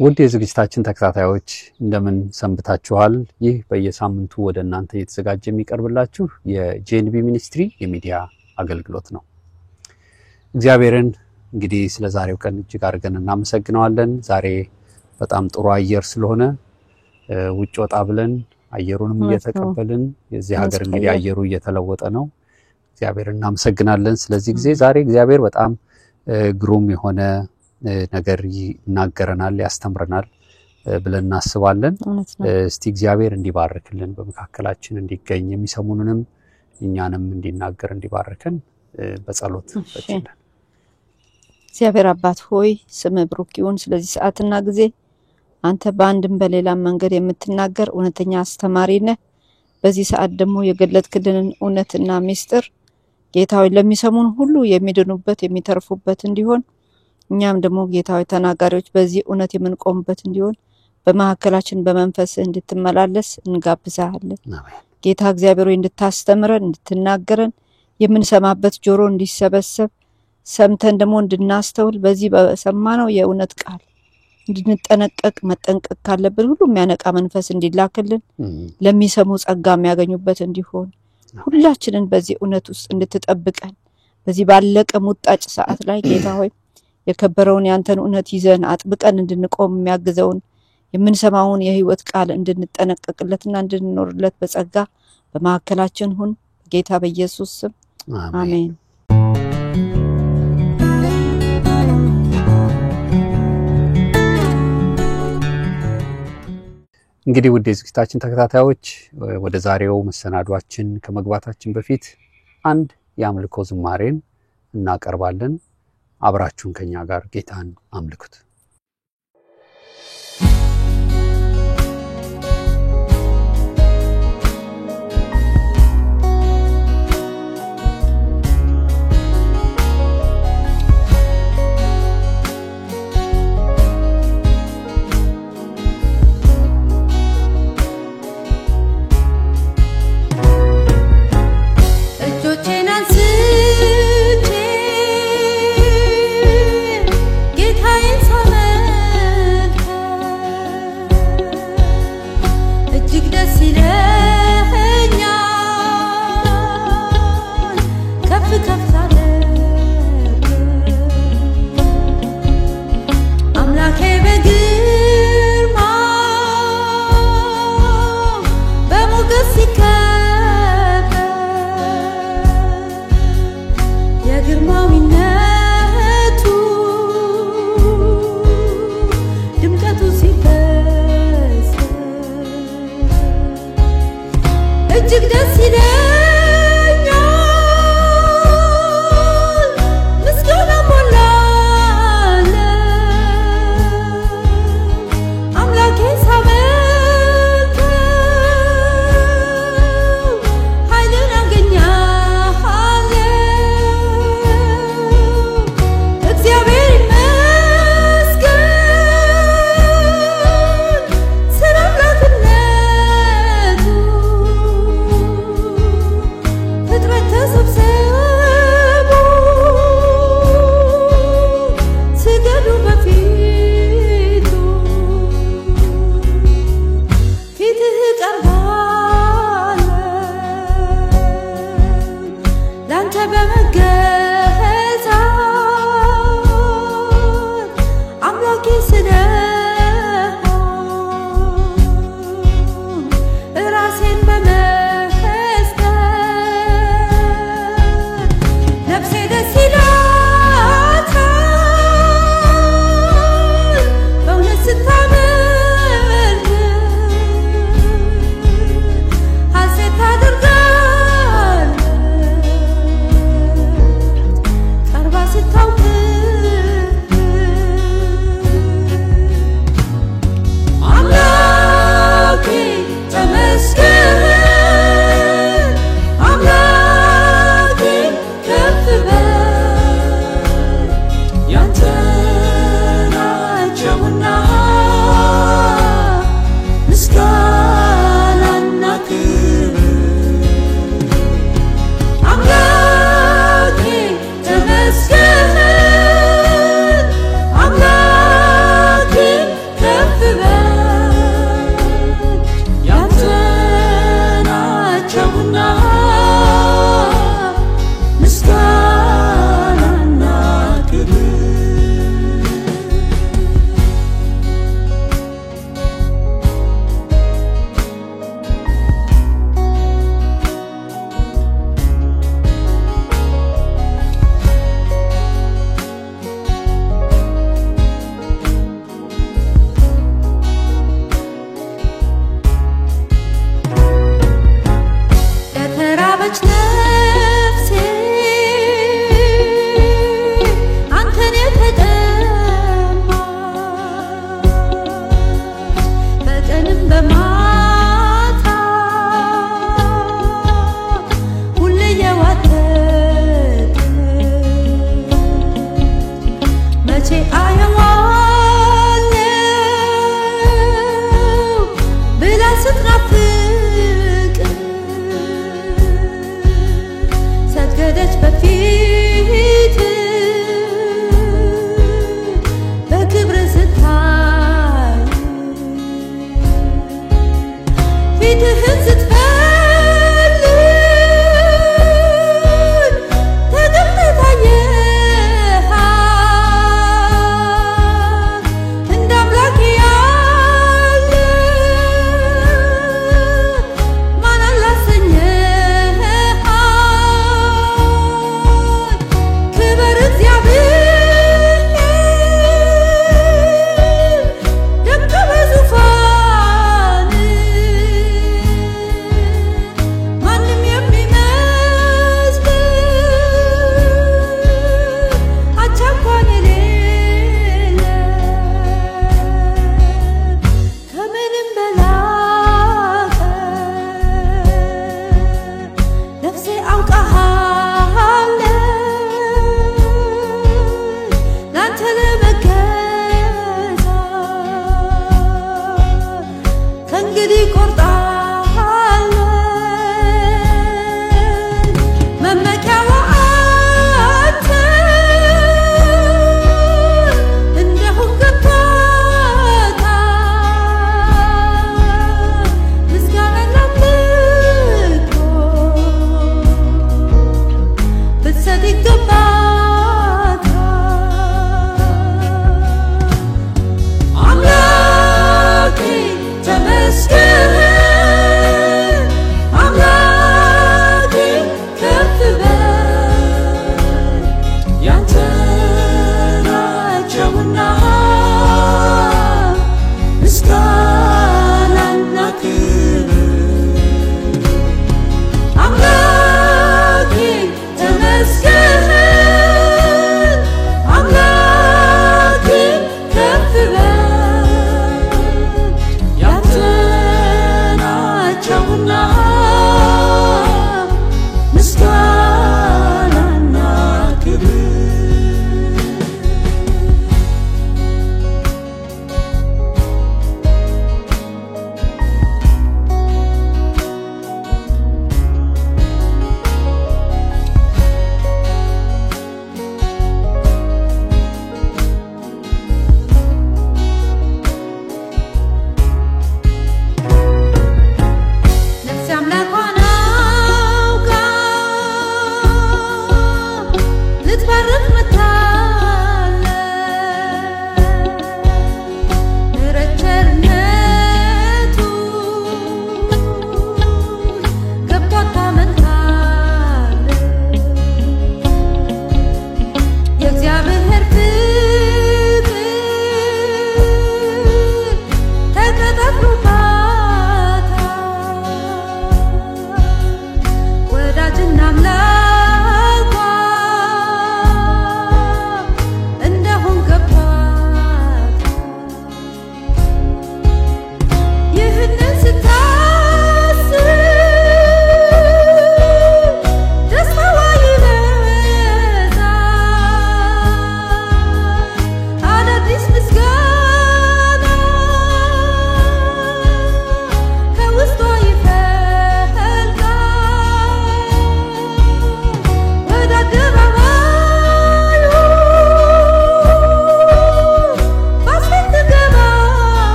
ውድ የዝግጅታችን ተከታታዮች እንደምን ሰንብታችኋል? ይህ በየሳምንቱ ወደ እናንተ እየተዘጋጀ የሚቀርብላችሁ የጄንቢ ሚኒስትሪ የሚዲያ አገልግሎት ነው። እግዚአብሔርን እንግዲህ ስለ ዛሬው ቀን እጅግ አድርገን እናመሰግነዋለን። ዛሬ በጣም ጥሩ አየር ስለሆነ ውጭ ወጣ ብለን አየሩንም እየተቀበልን የዚህ ሀገር እንግዲህ አየሩ እየተለወጠ ነው። እግዚአብሔርን እናመሰግናለን። ስለዚህ ጊዜ ዛሬ እግዚአብሔር በጣም ግሩም የሆነ ነገር ይናገረናል ያስተምረናል ብለን እናስባለን። እስቲ እግዚአብሔር እንዲባርክልን በመካከላችን እንዲገኝ የሚሰሙንንም እኛንም እንዲናገር እንዲባርከን በጸሎት ፈጽመን። እግዚአብሔር አባት ሆይ ስምህ ብሩክ ይሁን። ስለዚህ ሰዓትና ጊዜ አንተ በአንድም በሌላም መንገድ የምትናገር እውነተኛ አስተማሪ ነህ። በዚህ ሰዓት ደግሞ የገለጥክልንን እውነትና ምስጢር ጌታ ሆይ ለሚሰሙን ሁሉ የሚድኑበት የሚተርፉበት እንዲሆን እኛም ደግሞ ጌታ ሆይ ተናጋሪዎች በዚህ እውነት የምንቆምበት እንዲሆን በመሐከላችን በመንፈስ እንድትመላለስ እንጋብዛለን። ጌታ እግዚአብሔር ሆይ እንድታስተምረን እንድትናገረን የምንሰማበት ጆሮ እንዲሰበሰብ ሰምተን ደግሞ እንድናስተውል በዚህ በሰማነው የእውነት ቃል እንድንጠነቀቅ መጠንቀቅ ካለብን ሁሉ የሚያነቃ መንፈስ እንዲላክልን ለሚሰሙ ጸጋ የሚያገኙበት እንዲሆን ሁላችንን በዚህ እውነት ውስጥ እንድትጠብቀን በዚህ ባለቀ ሙጣጭ ሰዓት ላይ ጌታ ሆይ የከበረውን ያንተን እውነት ይዘን አጥብቀን እንድንቆም የሚያግዘውን የምንሰማውን የህይወት ቃል እንድንጠነቀቅለትና እንድንኖርለት በጸጋ በመሐከላችን ሁን ጌታ በኢየሱስ ስም አሜን። እንግዲህ ውድ የዝግጅታችን ተከታታዮች ወደ ዛሬው መሰናዷችን ከመግባታችን በፊት አንድ የአምልኮ ዝማሬን እናቀርባለን። አብራችሁን ከኛ ጋር ጌታን አምልኩት።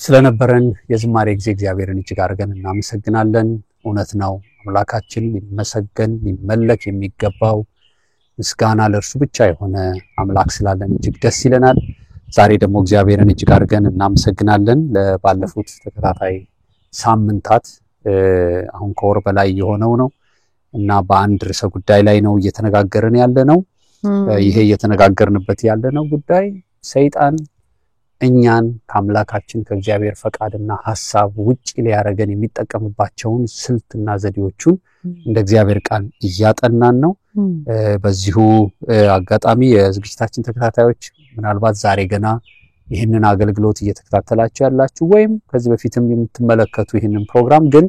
ስለነበረን የዝማሬ ጊዜ እግዚአብሔርን እጅግ አድርገን እናመሰግናለን። እውነት ነው አምላካችን ሊመሰገን ሊመለክ የሚገባው ምስጋና ለእርሱ ብቻ የሆነ አምላክ ስላለን እጅግ ደስ ይለናል። ዛሬ ደግሞ እግዚአብሔርን እጅግ አድርገን እናመሰግናለን። ለባለፉት ተከታታይ ሳምንታት አሁን ከወር በላይ የሆነው ነው እና በአንድ ርዕሰ ጉዳይ ላይ ነው እየተነጋገርን ያለነው። ይሄ እየተነጋገርንበት ያለነው ጉዳይ ሰይጣን እኛን ከአምላካችን ከእግዚአብሔር ፈቃድና ሐሳብ ውጪ ሊያረገን የሚጠቀምባቸውን ስልትና ዘዴዎቹን እንደ እግዚአብሔር ቃል እያጠናን ነው። በዚሁ አጋጣሚ የዝግጅታችን ተከታታዮች ምናልባት ዛሬ ገና ይህንን አገልግሎት እየተከታተላችሁ ያላችሁ ወይም ከዚህ በፊትም የምትመለከቱ ይህንን ፕሮግራም ግን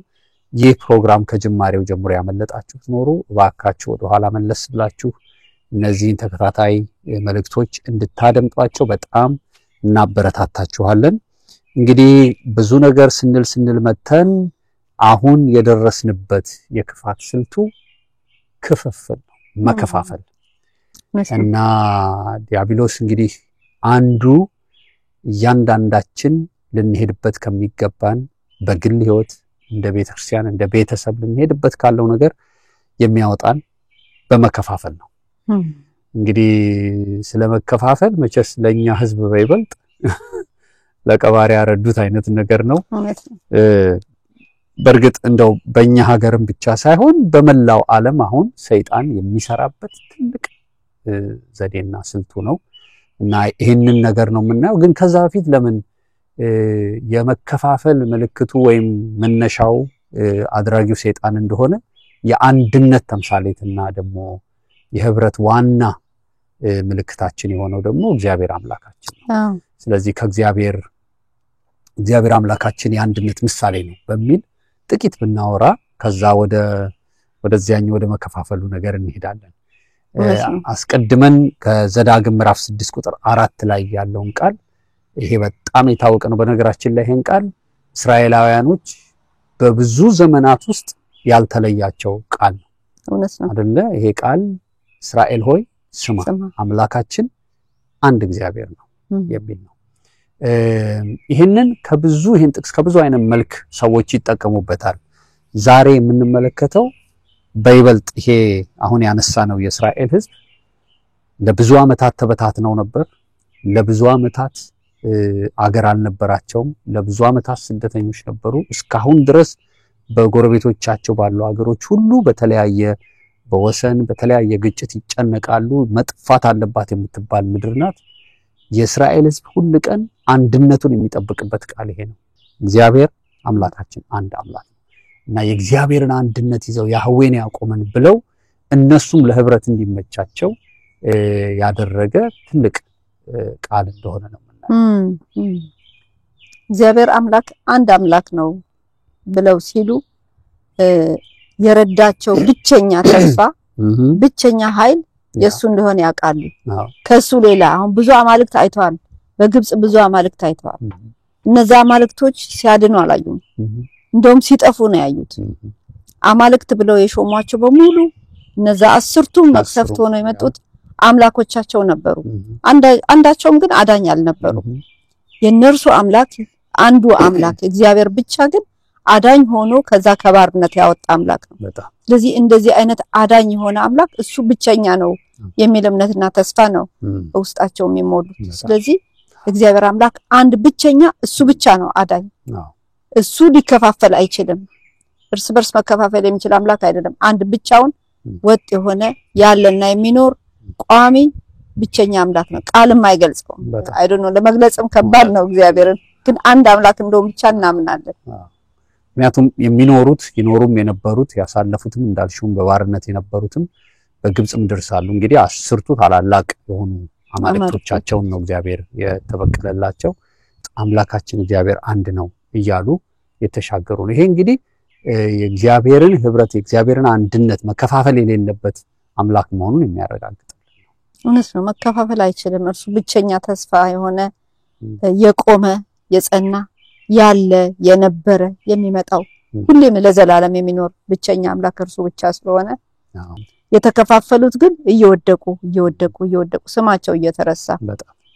ይህ ፕሮግራም ከጅማሬው ጀምሮ ያመለጣችሁ ኖሮ እባካችሁ ወደ ኋላ መለስ ብላችሁ እነዚህን ተከታታይ መልእክቶች እንድታደምጧቸው በጣም እናበረታታችኋለን። እንግዲህ ብዙ ነገር ስንል መተን አሁን የደረስንበት የክፋት ስልቱ ክፍፍል መከፋፈል እና ዲያብሎስ እንግዲህ አንዱ እያንዳንዳችን ልንሄድበት ከሚገባን በግል ህይወት እንደ ቤተክርስቲያን እንደ ቤተሰብ ልንሄድበት ካለው ነገር የሚያወጣን በመከፋፈል ነው። እንግዲህ ስለመከፋፈል መቼስ ለኛ ህዝብ በይበልጥ ለቀባሪ ያረዱት አይነት ነገር ነው። በርግጥ እንደው በእኛ ሀገርም ብቻ ሳይሆን በመላው ዓለም አሁን ሰይጣን የሚሰራበት ትልቅ ዘዴና ስልቱ ነው እና ይሄንን ነገር ነው የምናየው። ግን ከዛ በፊት ለምን የመከፋፈል ምልክቱ ወይም መነሻው አድራጊው ሰይጣን እንደሆነ የአንድነት ተምሳሌትና ደግሞ የህብረት ዋና ምልክታችን የሆነው ደግሞ እግዚአብሔር አምላካችን ነው። ስለዚህ እግዚአብሔር አምላካችን የአንድነት ምሳሌ ነው በሚል ጥቂት ብናወራ ከዛ ወደዚያኛው ወደ መከፋፈሉ ነገር እንሄዳለን። አስቀድመን ከዘዳግም ምዕራፍ 6 ቁጥር 4 ላይ ያለውን ቃል ይሄ በጣም የታወቀ ነው። በነገራችን ላይ ይሄን ቃል እስራኤላውያኖች በብዙ ዘመናት ውስጥ ያልተለያቸው ቃል ነው። እውነት ነው አይደለ? ይሄ ቃል እስራኤል ሆይ ስማ አምላካችን አንድ እግዚአብሔር ነው የሚል ነው። ይሄንን ጥቅስ ከብዙ አይነት መልክ ሰዎች ይጠቀሙበታል። ዛሬ የምንመለከተው በይበልጥ ይሄ አሁን ያነሳነው የእስራኤል ሕዝብ ለብዙ ዓመታት ተበታትነው ነበር። ለብዙ ዓመታት አገር አልነበራቸውም። ለብዙ ዓመታት ስደተኞች ነበሩ። እስካሁን ድረስ በጎረቤቶቻቸው ባሉ አገሮች ሁሉ በወሰን በተለያየ ግጭት ይጨነቃሉ። መጥፋት አለባት የምትባል ምድር ናት። የእስራኤል ሕዝብ ሁሉ ቀን አንድነቱን የሚጠብቅበት ቃል ይሄ ነው። እግዚአብሔር አምላካችን አንድ አምላክ ነው እና የእግዚአብሔርን አንድነት ይዘው ያህዌን ያቆመን ብለው እነሱም ለህብረት እንዲመቻቸው ያደረገ ትልቅ ቃል እንደሆነ ነው የምናየው። እግዚአብሔር አምላክ አንድ አምላክ ነው ብለው ሲሉ የረዳቸው ብቸኛ ተስፋ ብቸኛ ኃይል የሱ እንደሆነ ያውቃሉ። ከሱ ሌላ አሁን ብዙ አማልክት አይተዋል። በግብጽ ብዙ አማልክት አይተዋል። እነዛ አማልክቶች ሲያድኑ አላዩም። እንደውም ሲጠፉ ነው ያዩት። አማልክት ብለው የሾሟቸው በሙሉ እነዛ 10ቱ መቅሰፍት ሆነው የመጡት አምላኮቻቸው ነበሩ። አንዳቸውም ግን አዳኝ አልነበሩ። የነርሱ አምላክ አንዱ አምላክ እግዚአብሔር ብቻ ግን አዳኝ ሆኖ ከዛ ከባርነት ያወጣ አምላክ ነው። ስለዚህ እንደዚህ አይነት አዳኝ የሆነ አምላክ እሱ ብቸኛ ነው የሚል እምነትና ተስፋ ነው በውስጣቸው የሚሞሉት። ስለዚህ እግዚአብሔር አምላክ አንድ ብቸኛ እሱ ብቻ ነው አዳኝ። እሱ ሊከፋፈል አይችልም። እርስ በርስ መከፋፈል የሚችል አምላክ አይደለም። አንድ ብቻውን ወጥ የሆነ ያለና የሚኖር ቋሚ ብቸኛ አምላክ ነው። ቃልም አይገልጸውም። አይደለም ለመግለጽም ከባድ ነው። እግዚአብሔርን ግን አንድ አምላክ እንደውም ብቻ እናምናለን። ምክንያቱም የሚኖሩት ይኖሩም የነበሩት ያሳለፉትም እንዳልሽውም በባርነት የነበሩትም በግብጽ ምድር ሳሉ እንግዲህ 10ቱ ታላላቅ የሆኑ አማልክቶቻቸውን ነው እግዚአብሔር የተበቀለላቸው። አምላካችን እግዚአብሔር አንድ ነው እያሉ የተሻገሩ ነው። ይሄ እንግዲህ የእግዚአብሔርን ህብረት የእግዚአብሔርን አንድነት መከፋፈል የሌለበት አምላክ መሆኑን የሚያረጋግጥ ነው። እውነት ነው። መከፋፈል አይችልም። እርሱ ብቸኛ ተስፋ የሆነ የቆመ የጸና ያለ የነበረ የሚመጣው ሁሌም ለዘላለም የሚኖር ብቸኛ አምላክ እርሱ ብቻ ስለሆነ የተከፋፈሉት ግን እየወደቁ ስማቸው እየተረሳ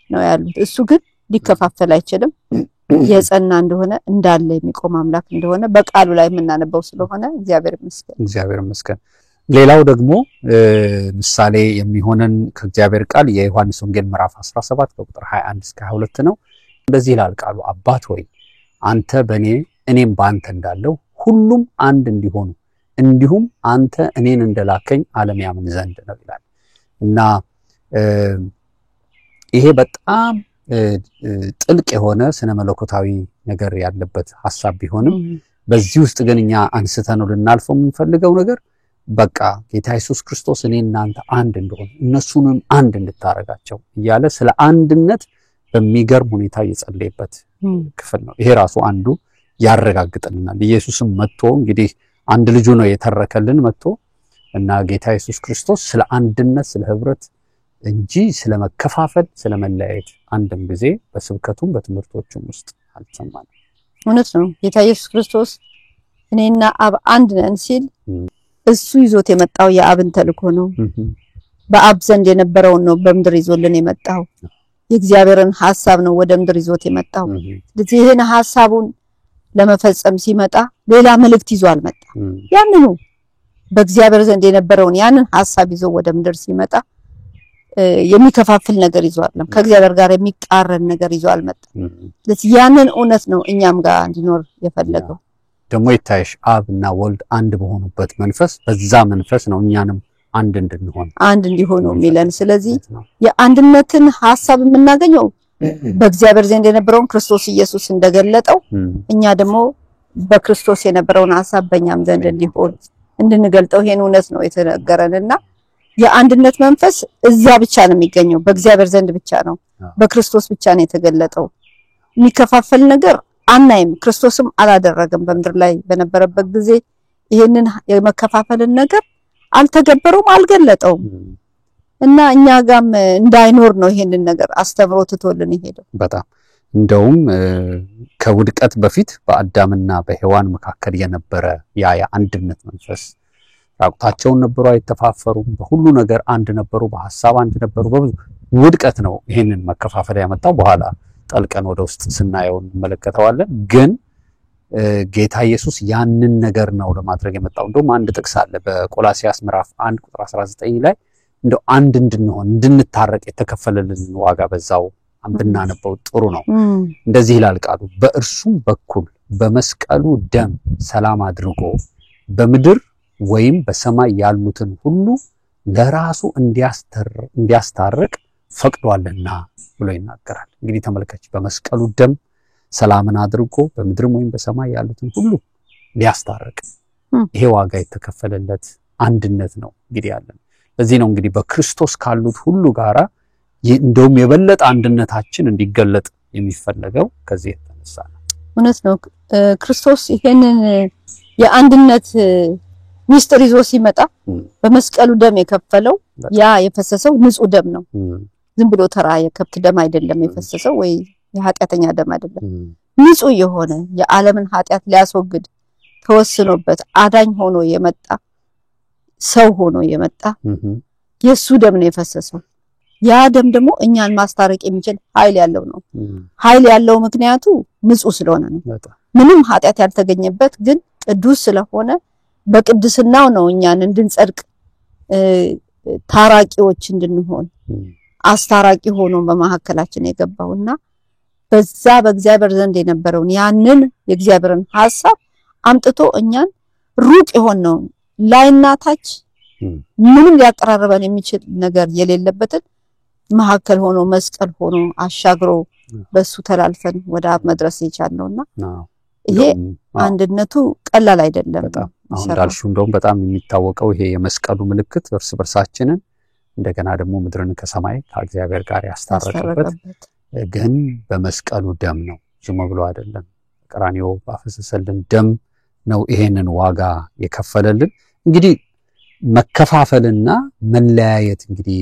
ነው ያሉት። እሱ ግን ሊከፋፈል አይችልም። የጸና እንደሆነ እንዳለ የሚቆም አምላክ እንደሆነ በቃሉ ላይ የምናነበው ስለሆነ እግዚአብሔር ይመስገን። ሌላው ደግሞ ምሳሌ የሚሆነን ከእግዚአብሔር ቃል የዮሐንስ ወንጌል ምዕራፍ 17 ቁጥር 21 እስከ 22 ነው። እንደዚህ ይላል ቃሉ፣ አባት ሆይ አንተ በኔ እኔም ባንተ እንዳለው ሁሉም አንድ እንዲሆኑ እንዲሁም አንተ እኔን እንደላከኝ ዓለም ያምን ዘንድ ነው ይላል እና ይሄ በጣም ጥልቅ የሆነ ስነ መለኮታዊ ነገር ያለበት ሐሳብ ቢሆንም በዚህ ውስጥ ግን እኛ አንስተነው ልናልፈው የምንፈልገው ነገር በቃ ጌታ ኢየሱስ ክርስቶስ እኔና አንተ አንድ እንደሆነ እነሱንም አንድ እንድታረጋቸው እያለ ስለ አንድነት በሚገርም ሁኔታ የጸለየበት ክፍል ነው። ይሄ ራሱ አንዱ ያረጋግጥልናል። ኢየሱስም መጥቶ እንግዲህ አንድ ልጁ ነው የተረከልን መጥቶ እና ጌታ ኢየሱስ ክርስቶስ ስለ አንድነት ስለ ህብረት እንጂ ስለ መከፋፈል ስለ መለያየት አንድም ጊዜ በስብከቱም በትምህርቶቹም ውስጥ አልሰማንም። እውነት ነው። ጌታ ኢየሱስ ክርስቶስ እኔና አብ አንድ ነን ሲል እሱ ይዞት የመጣው የአብን ተልእኮ ነው። በአብ ዘንድ የነበረውን ነው በምድር ይዞልን የመጣው። የእግዚአብሔርን ሐሳብ ነው ወደ ምድር ይዞት የመጣው። ስለዚህ ይሄን ሐሳቡን ለመፈጸም ሲመጣ ሌላ መልእክት ይዞ አልመጣም። ያንኑ በእግዚአብሔር ዘንድ የነበረውን ያንን ሐሳብ ይዞ ወደ ምድር ሲመጣ የሚከፋፍል ነገር ይዞ አይደለም፣ ከእግዚአብሔር ጋር የሚቃረን ነገር ይዞ አልመጣም። ስለዚህ ያንን እውነት ነው እኛም ጋር እንዲኖር የፈለገው። ደግሞ ይታይሽ አብና ወልድ አንድ በሆኑበት መንፈስ በዛ መንፈስ ነው እኛንም አንድ እንድንሆን አንድ እንዲሆኑ የሚለን። ስለዚህ የአንድነትን ሐሳብ የምናገኘው በእግዚአብሔር ዘንድ የነበረውን ክርስቶስ ኢየሱስ እንደገለጠው እኛ ደግሞ በክርስቶስ የነበረውን ሐሳብ በእኛም ዘንድ እንዲሆን እንድንገልጠው ይሄን እውነት ነው የተነገረንና የአንድነት መንፈስ እዛ ብቻ ነው የሚገኘው በእግዚአብሔር ዘንድ ብቻ ነው በክርስቶስ ብቻ ነው የተገለጠው የሚከፋፈል ነገር አናይም ክርስቶስም አላደረገም በመድር ላይ በነበረበት ጊዜ ይሄንን የመከፋፈልን ነገር አልተገበረውም አልገለጠውም እና እኛ ጋም እንዳይኖር ነው ይሄንን ነገር አስተምሮ ትቶልን ይሄደው በጣም እንደውም ከውድቀት በፊት በአዳምና በሔዋን መካከል የነበረ ያ አንድነት መንፈስ ራቁታቸውን ነበሩ አይተፋፈሩም በሁሉ ነገር አንድ ነበሩ በሐሳብ አንድ ነበሩ በብዙ ውድቀት ነው ይሄንን መከፋፈል ያመጣው በኋላ ጠልቀን ወደ ውስጥ ስናየው እንመለከተዋለን ግን ጌታ ኢየሱስ ያንን ነገር ነው ለማድረግ የመጣው እንደውም አንድ ጥቅስ አለ በቆላሲያስ ምዕራፍ 1 ቁጥር 19 ላይ እንደው አንድ እንድንሆን እንድንታረቅ የተከፈለልን ዋጋ በዛው አንብናነበው ጥሩ ነው እንደዚህ ይላል ቃሉ በእርሱም በኩል በመስቀሉ ደም ሰላም አድርጎ በምድር ወይም በሰማይ ያሉትን ሁሉ ለራሱ እንዲያስታርቅ ፈቅዷልና ብሎ ይናገራል እንግዲህ ተመልከች በመስቀሉ ደም ሰላምን አድርጎ በምድርም ወይም በሰማይ ያሉትን ሁሉ ሊያስታርቅ ይሄ ዋጋ የተከፈለለት አንድነት ነው እንግዲህ ያለን ለዚህ ነው እንግዲህ በክርስቶስ ካሉት ሁሉ ጋራ እንደውም የበለጠ አንድነታችን እንዲገለጥ የሚፈልገው ከዚህ የተነሳ ነው እውነት ነው ክርስቶስ ይሄንን የአንድነት ሚስጥር ይዞ ሲመጣ በመስቀሉ ደም የከፈለው ያ የፈሰሰው ንጹህ ደም ነው ዝም ብሎ ተራ የከብት ደም አይደለም የፈሰሰው ወይ የኃጢአተኛ ደም አይደለም ንጹህ የሆነ የዓለምን ኃጢአት ሊያስወግድ ተወስኖበት አዳኝ ሆኖ የመጣ ሰው ሆኖ የመጣ የሱ ደም ነው የፈሰሰው ያ ደም ደግሞ እኛን ማስታረቅ የሚችል ኃይል ያለው ነው ኃይል ያለው ምክንያቱ ንጹህ ስለሆነ ነው ምንም ኃጢአት ያልተገኘበት ግን ቅዱስ ስለሆነ በቅድስናው ነው እኛን እንድንጸድቅ ታራቂዎች እንድንሆን አስታራቂ ሆኖ በመሐከላችን የገባውና በዛ በእግዚአብሔር ዘንድ የነበረውን ያንን የእግዚአብሔርን ሐሳብ አምጥቶ እኛን ሩቅ የሆነው ላይናታች ምንም ሊያቀራርበን የሚችል ነገር የሌለበትን መሐከል ሆኖ መስቀል ሆኖ አሻግሮ በሱ ተላልፈን ወደ አብ መድረስ ይቻላልውና ይሄ አንድነቱ ቀላል አይደለም አሁን ዳልሹ እንደውም በጣም የሚታወቀው ይሄ የመስቀሉ ምልክት እርስ በርሳችንን እንደገና ደግሞ ምድርን ከሰማይ ከእግዚአብሔር ጋር ያስታረቀበት ግን በመስቀሉ ደም ነው ዝም ብሎ አይደለም ቀራንዮ ባፈሰሰልን ደም ነው ይሄንን ዋጋ የከፈለልን እንግዲህ መከፋፈልና መለያየት እንግዲህ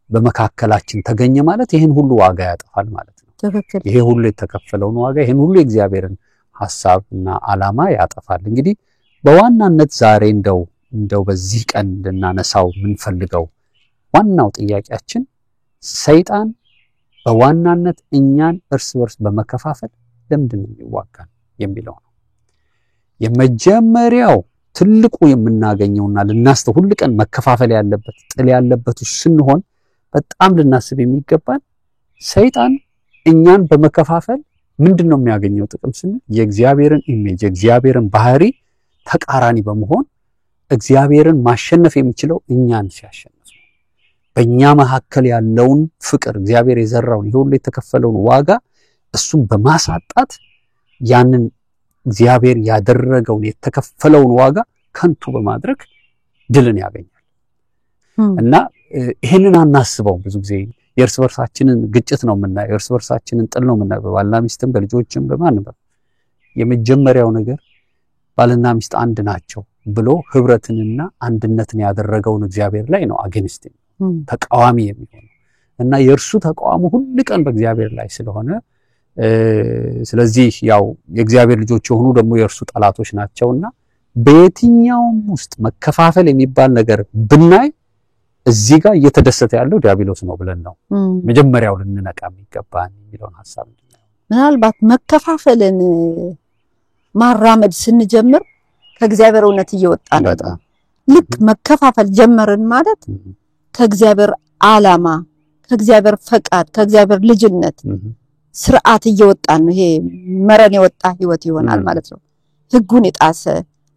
በመካከላችን ተገኘ ማለት ይሄን ሁሉ ዋጋ ያጠፋል ማለት ነው ትክክል ይሄ ሁሉ የተከፈለውን ዋጋ ይሄን ሁሉ የእግዚአብሔርን ሐሳብና ዓላማ ያጠፋል እንግዲህ በዋናነት ዛሬ እንደው በዚህ ቀን ልናነሳው ምንፈልገው ዋናው ጥያቄያችን ሰይጣን በዋናነት እኛን እርስ በርስ በመከፋፈል ለምንድን ነው የሚዋጋን የሚለው ነው የመጀመሪያው ትልቁ የምናገኘውና ልናስተው ሁሉ ቀን መከፋፈል ያለበት ጥል ያለበት ስንሆን በጣም ልናስብ የሚገባን ሰይጣን እኛን በመከፋፈል ምንድነው የሚያገኘው ጥቅም ስንል የእግዚአብሔርን ኢሜጅ የእግዚአብሔርን ባህሪ ተቃራኒ በመሆን እግዚአብሔርን ማሸነፍ የሚችለው እኛን ሲያሸንፍ ነው በእኛ መሐከል ያለውን ፍቅር እግዚአብሔር የዘራውን ይሁን የተከፈለውን ዋጋ እሱን በማሳጣት ያንን እግዚአብሔር ያደረገውን የተከፈለውን ዋጋ ከንቱ በማድረግ ድልን ያገኛል እና ይሄንን አናስበው ብዙ ጊዜ የእርስ በርሳችንን ግጭት ነው የምናየው የእርስ በርሳችንን ጥል ነው የምናየው ባልና ሚስትም በልጆችም በማንም የመጀመሪያው ነገር ባልና ሚስት አንድ ናቸው ብሎ ህብረትንና አንድነትን ያደረገውን እግዚአብሔር ላይ ነው አገንስት ተቃዋሚ የሚሆነው እና የእርሱ ተቃዋሚ ሁሉ ቀን በእግዚአብሔር ላይ ስለሆነ ስለዚህ ያው የእግዚአብሔር ልጆች የሆኑ ደግሞ የእርሱ ጠላቶች ናቸውና በየትኛውም ውስጥ መከፋፈል የሚባል ነገር ብናይ እዚህ ጋር እየተደሰተ ያለው ዲያብሎስ ነው ብለን ነው መጀመሪያው ልንነቃ የሚገባን የሚለውን ሐሳብ ምናልባት መከፋፈልን ማራመድ ስንጀምር ከእግዚአብሔር እውነት እየወጣን ነው ልክ መከፋፈል ጀመርን ማለት ከእግዚአብሔር ዓላማ ከእግዚአብሔር ፈቃድ ከእግዚአብሔር ልጅነት ስርዓት እየወጣን ነው ይሄ መረን የወጣ ህይወት ይሆናል ማለት ነው ህጉን የጣሰ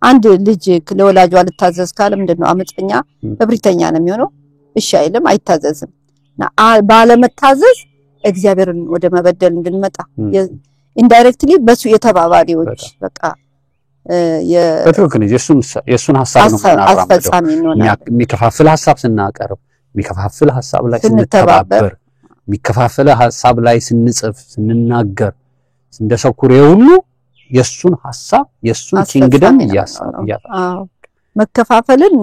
አንድ ልጅ ለወላጁ አልታዘዝ ካለ ምንድነው አመፀኛ እብሪተኛ ነው የሚሆነው እሺ አይልም አይታዘዝም ባለመታዘዝ እግዚአብሔርን ወደ መበደል እንድንመጣ ኢንዳይሬክትሊ በሱ የተባባሪዎች በቃ በትክክል የሱን ሐሳብ ነው እናራምደው የሚከፋፍል ሐሳብ ስናቀርብ የሚከፋፍል ሐሳብ ላይ ስንተባበር የሚከፋፍል ሐሳብ ላይ ስንጽፍ ስንናገር እንደሰኩሬ ሁሉ የሱን ሐሳብ የሱን ኪንግደም ያሳያል መከፋፈልን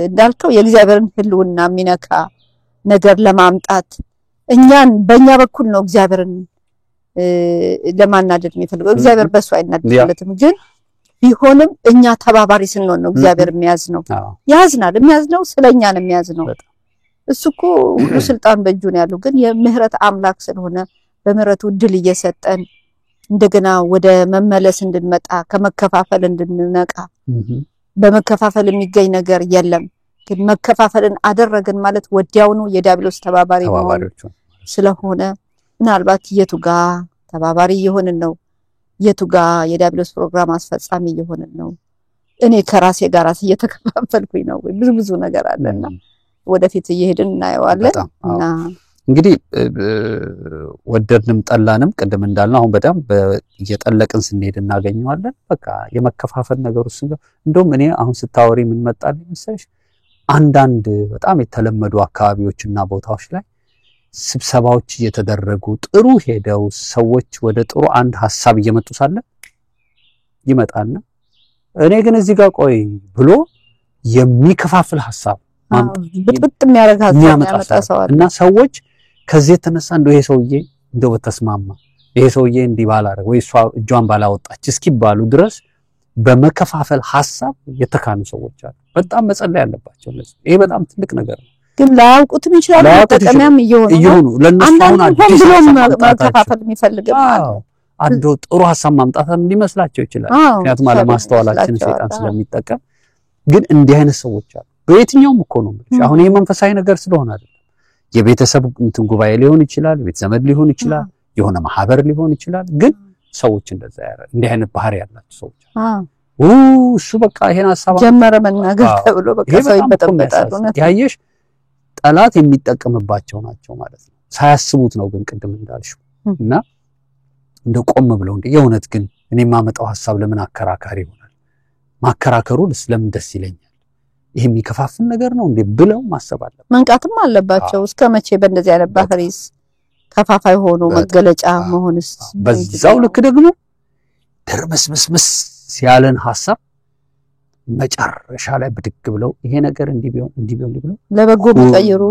እንዳልከው የእግዚአብሔርን ህልውና ሚነካ ነገር ለማምጣት እኛን በእኛ በኩል ነው እግዚአብሔርን ለማናደድ የሚፈልገው እግዚአብሔር በሱ አይናደድለትም ግን ቢሆንም እኛ ተባባሪ ስንሆን ነው እግዚአብሔር የሚያዝነው የሚያዝነው ስለኛ ነው የሚያዝነው እሱኮ ሁሉ ስልጣን በእጁ ነው ያለው ግን የምህረት አምላክ ስለሆነ በምህረቱ ድል እየሰጠን እንደገና ወደ መመለስ እንድንመጣ ከመከፋፈል እንድንነቃ በመከፋፈል የሚገኝ ነገር የለም ግን መከፋፈልን አደረገን ማለት ወዲያው ነው የዲያብሎስ ተባባሪ ነው ስለሆነ ምናልባት የቱጋ ተባባሪ የሆነን ነው የቱጋ የዲያብሎስ ፕሮግራም አስፈጻሚ የሆነን ነው እኔ ከራሴ ጋር እየተከፋፈልኩኝ ነው ብዙ ነገር አለና ወደፊት እየሄድን እናየዋለንና እንግዲህ ወደድንም ጠላንም ቀደም እንዳልነው አሁን በጣም እየጠለቅን ስንሄድ እናገኘዋለን በቃ የመከፋፈል ነገር ውስጥ እንደውም እኔ አሁን ስታወሪ ምን መጣልኝ መሰለሽ አንዳንድ በጣም የተለመዱ አካባቢዎችና ቦታዎች ላይ ስብሰባዎች እየተደረጉ ጥሩ ሄደው ሰዎች ወደ ጥሩ አንድ ሐሳብ እየመጡ ሳለ ይመጣልና እኔ ግን እዚህ ጋር ቆይ ብሎ የሚከፋፍል ሐሳብ ብጥብጥ የሚያረጋ ሐሳብ እና ሰዎች ከዚህ የተነሳ እንደው ይሄ ሰውዬ እንደው በተስማማ ይሄ ሰውዬ እንዲባላረግ ወይ እሷ እጇን ባላወጣች እስኪባሉ ድረስ በመከፋፈል ሐሳብ የተካኑ ሰዎች አሉ በጣም መጸለይ ያለባቸው ይሄ በጣም ትልቅ ነገር ነው ግን ላውቁትም ይችላል ተጠቀሚያም ይሆኑ ለነሱን አዲስ መከፋፈል የሚፈልግም አንዱ ጥሩ ሐሳብ ማምጣት እንዲመስላቸው ይችላል ምክንያቱም አለማስተዋላችን ሰይጣን ስለሚጠቀም ግን እንዲህ አይነት ሰዎች አሉ በየትኛውም እኮ ነው አሁን ይሄ መንፈሳዊ ነገር ስለሆነ አይደለም የቤተሰብ እንትን ጉባኤ ሊሆን ይችላል ቤተዘመድ ሊሆን ይችላል የሆነ ማህበር ሊሆን ይችላል ግን ሰዎች እንደዛ ያረ እንዲህ አይነት ባህሪ ያላቸው ሰዎች እሱ በቃ ይሄን ሐሳብ ጀመረ መናገር ተብሎ በቃ ሰው ይበጠበጣል ያየሽ ጠላት የሚጠቀምባቸው ናቸው ማለት ነው ሳያስቡት ነው ግን ቅድም እንዳልሽው እና እንደ ቆም ብለው እንደ የእውነት ግን እኔ ማመጣው ሐሳብ ለምን አከራካሪ ይሆናል ማከራከሩ ለምን ደስ ይለኛል ይሄ የሚከፋፍል ነገር ነው እንዴ ብለው ማሰብ አለበት መንቃትም አለባቸው እስከመቼ በእንደዚህ አይነት ባህሪስ ከፋፋይ ሆኖ መገለጫ መሆንስ በዛው ልክ ደግሞ ተርመስመስመስ ሲያለን ሐሳብ መጨረሻ ላይ ብድግ ብለው ይሄ ነገር እንዲቢው ብለው ለበጎ ቢቀይሩ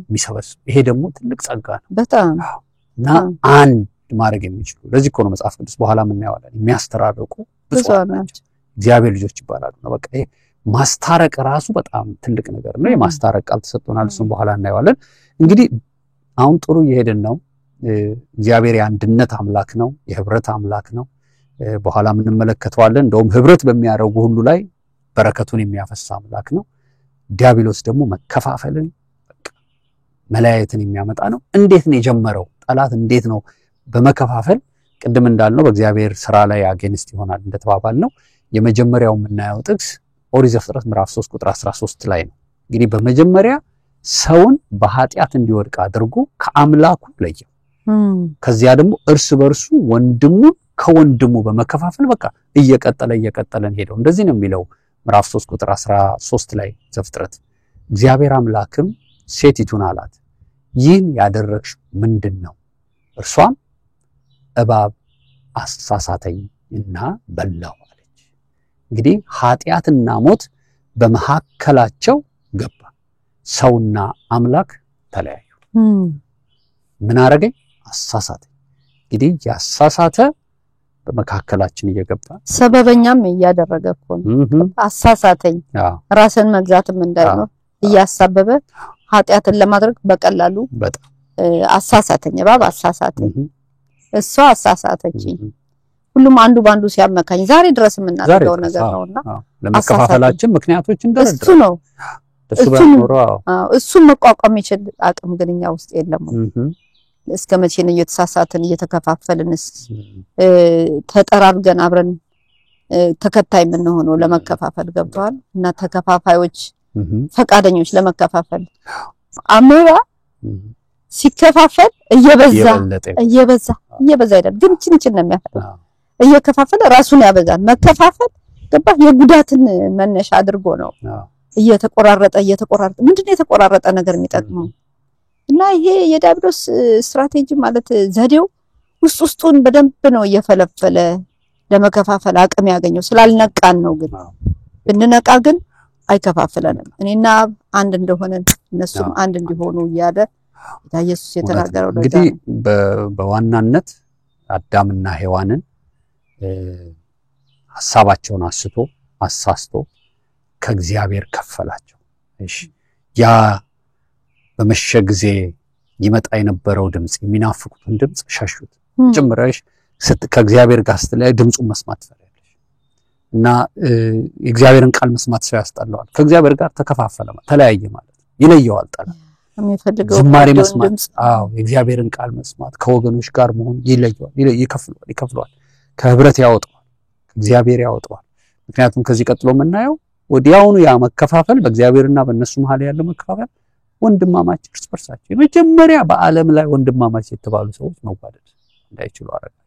የሚሰበስ ይሄ ደግሞ ትልቅ ጸጋ ነው በጣም እና አንድ ማድረግ የሚችሉ ለዚህ እኮ ነው መጽሐፍ ቅዱስ በኋላ ምን ያወራል የሚያስተራርቁ ብፁዓን ናቸው እግዚአብሔር ልጆች ይባላሉ ነው በቃ ይሄ ማስታረቅ ራሱ በጣም ትልቅ ነገር ነው የማስታረቅ ቃል ተሰጥቶናል እሱን በኋላ እናየዋለን እንግዲህ አሁን ጥሩ እየሄድን ነው እግዚአብሔር የአንድነት አምላክ ነው የህብረት አምላክ ነው በኋላ ምን እንመለከተዋለን እንደውም ህብረት በሚያደርጉ ሁሉ ላይ በረከቱን የሚያፈስ አምላክ ነው ዲያብሎስ ደግሞ መከፋፈልን መለያየትን የሚያመጣ ነው እንዴት ነው የጀመረው ጠላት እንዴት ነው በመከፋፈል ቅድም እንዳልነው በእግዚአብሔር ሥራ ላይ አጌንስት ይሆናል እንደተባባል ነው የመጀመሪያው የምናየው ጥቅስ ኦሪት ዘፍጥረት ምዕራፍ 3 ቁጥር 13 ላይ ነው እንግዲህ በመጀመሪያ ሰውን በኃጢአት እንዲወድቅ አድርጎ ከአምላኩ ለየው ከዚያ ደግሞ እርስ በርሱ ወንድሙን ከወንድሙ በመከፋፈል በቃ እየቀጠለን ሄደው እንደዚህ ነው የሚለው ምዕራፍ 3 ቁጥር 13 ላይ ዘፍጥረት እግዚአብሔር አምላክም ሴቲቱን አላት ይህን ያደረግሽ ምንድነው እርሷም እባብ አሳሳተኝ እና በላው አለች እንግዲህ ኃጢአትና ሞት በመሐከላቸው ገባ ሰውና አምላክ ተለያዩ ምን አረገኝ አሳሳተኝ እንግዲህ ያሳሳተ በመካከላችን እየገባ ሰበበኛም ያደረገ እኮ ነው አሳሳተኝ ራስን መግዛትም እንዳይኖር ያሳበበ ኃጢአትን ለማድረግ በቀላሉ በጣም አሳሳተኝ እባብ አሳሳተኝ እሷ አሳሳተች ሁሉም አንዱ ባንዱ ሲያመካኝ ዛሬ ድረስ የምናደርገው ነገር ነውና ለመከፋፈላችን ምክንያቶች እንደረድረ እሱ ነው እሱ መቋቋም ይችል አቅም ግንኛ ውስጥ የለም እስከመቼ ነው እየተሳሳትን እየተከፋፈልንስ ተጠራርገን አብረን ተከታይ ምን ሆኖ ለመከፋፈል ገብቷል እና ተከፋፋዮች ፈቃደኞች ለመከፋፈል አመራ ሲከፋፈል እየበዛ አይደል ግን ጭንጭን ነው የሚያፈራ እየከፋፈለ ራሱን ያበዛል መከፋፈል ገባ የጉዳትን መነሻ አድርጎ ነው እየተቆራረጠ ምንድነው የተቆራረጠ ነገር የሚጠቅመው እና ይሄ የዲያብሎስ ስትራቴጂ ማለት ዘዴው ውስጡን በደንብ ነው እየፈለፈለ ለመከፋፈል አቅም ያገኘው ስላልነቃን ነው ግን ብንነቃ ግን አይከፋፈለንም እኔና አንድ እንደሆነ እነሱም አንድ እንዲሆኑ ያለ ኢየሱስ የተናገረው እንግዲህ በዋናነት አዳምና ሔዋንን ሐሳባቸውን አሳስቶ ከእግዚአብሔር ከፈላቸው እሺ ያ በመሸ ጊዜ ይመጣ የነበረው ድምጽ የሚናፍቁትን ድምጽ ሸሹት ጭምረሽ ከእግዚአብሔር ጋር ስትለይ ድምጹን መስማት ፈለግሽ እና የእግዚአብሔርን ቃል መስማት ሰው ያስጣለዋል ከእግዚአብሔር ጋር ተከፋፈለ ተለያየ ማለት ይለየዋል ጠላት የሚፈልገው ዝማሬ መስማት የእግዚአብሔርን ቃል መስማት ከወገኖች ጋር መሆን ይለየዋል ይከፍለዋል ከህብረት ያወጣዋል እግዚአብሔር ያወጣዋል ምክንያቱም ከዚህ ቀጥሎ የምናየው ወዲያውኑ ያ መከፋፈል በእግዚአብሔርና በእነሱ መሃል ያለው መከፋፈል ወንድማማች እርስ በርሳቸው የመጀመሪያ በዓለም ላይ ወንድማማች የተባሉ ሰዎች መዋደድ እንዳይችሉ አረጋቸው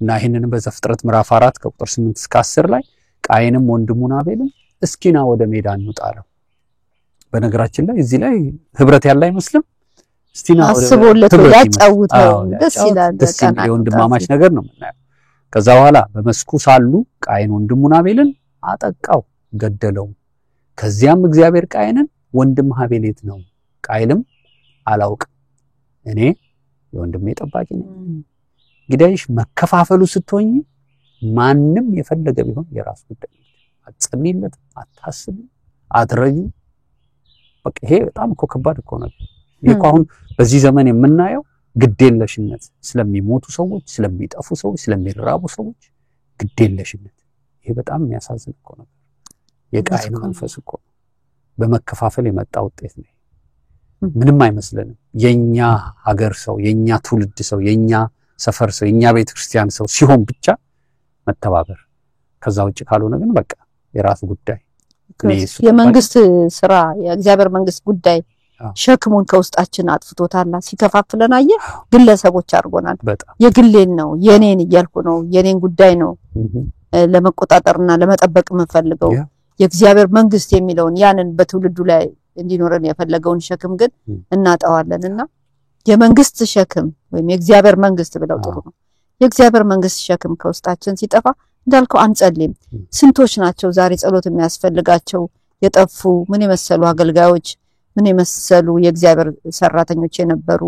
እና ይሄንንም በዘፍጥረት ምዕራፍ 4 ከቁጥር 8 እስከ 10 ላይ ቃየንም ወንድሙን አቤልን እስኪና ወደ ሜዳ እንውጣለው በነገራችን ላይ እዚህ ላይ ህብረት ያለ አይመስልም እስቲና አስቦለት ያጫውተው ደስ ይላል በቃ የወንድማማች ነገር ነው የምናየው ከዛ በኋላ በመስኩ ሳሉ ቃየን ወንድሙን አቤልን አጠቃው ገደለው ከዚያም እግዚአብሔር ቃየንን ወንድም አቤል የት ነው ቃየልም አላውቅም እኔ የወንድሜ ጠባቂ ነኝ እንግዲህ መከፋፈሉ ስትሆኝ ማንንም የፈለገ ቢሆን የራስ ጉዳይ አትጸልይለት አታስብ አትረዩ በቃ ይሄ በጣም ከባድ ነው ይሄ አሁን በዚህ ዘመን የምናየው ግዴለሽነት ስለሚሞቱ ሰዎች ስለሚጠፉ ሰዎች ስለሚራቡ ሰዎች ግዴለሽነት ይሄ በጣም የሚያሳዝን ነው የቃየን መንፈስ በመከፋፈል የመጣ ውጤት ነው ምንም አይመስልንም የኛ ሀገር ሰው የኛ ትውልድ ሰው የኛ ሰፈር ሰው የኛ ቤተክርስቲያን ሰው ሲሆን ብቻ መተባበር ከዛ ውጭ ካልሆነ ግን በቃ የራስ ጉዳይ የመንግስት ስራ የእግዚአብሔር መንግስት ጉዳይ ሸክሙን ከውስጣችን አጥፍቶታልና ሲከፋፍለን አየ ግለሰቦች አድርጎናል የግሌን ነው የኔን እያልኩ ነው የኔን ጉዳይ ነው ለመቆጣጠርና ለመጠበቅ የምፈልገው የእግዚአብሔር መንግስት የሚለውን ያንን በትውልዱ ላይ እንዲኖረን የፈለገውን ሸክም ግን እናጣዋለንና የመንግስት ሸክም ወይም የእግዚአብሔር መንግስት ብለው ጥሩ ነው የእግዚአብሔር መንግስት ሸክም ከውስጣችን ሲጠፋ እንዳልከው አንጸልይም ስንቶች ናቸው ዛሬ ጸሎት የሚያስፈልጋቸው የጠፉ ምን የመሰሉ አገልጋዮች ምን የመሰሉ የእግዚአብሔር ሰራተኞች የነበሩ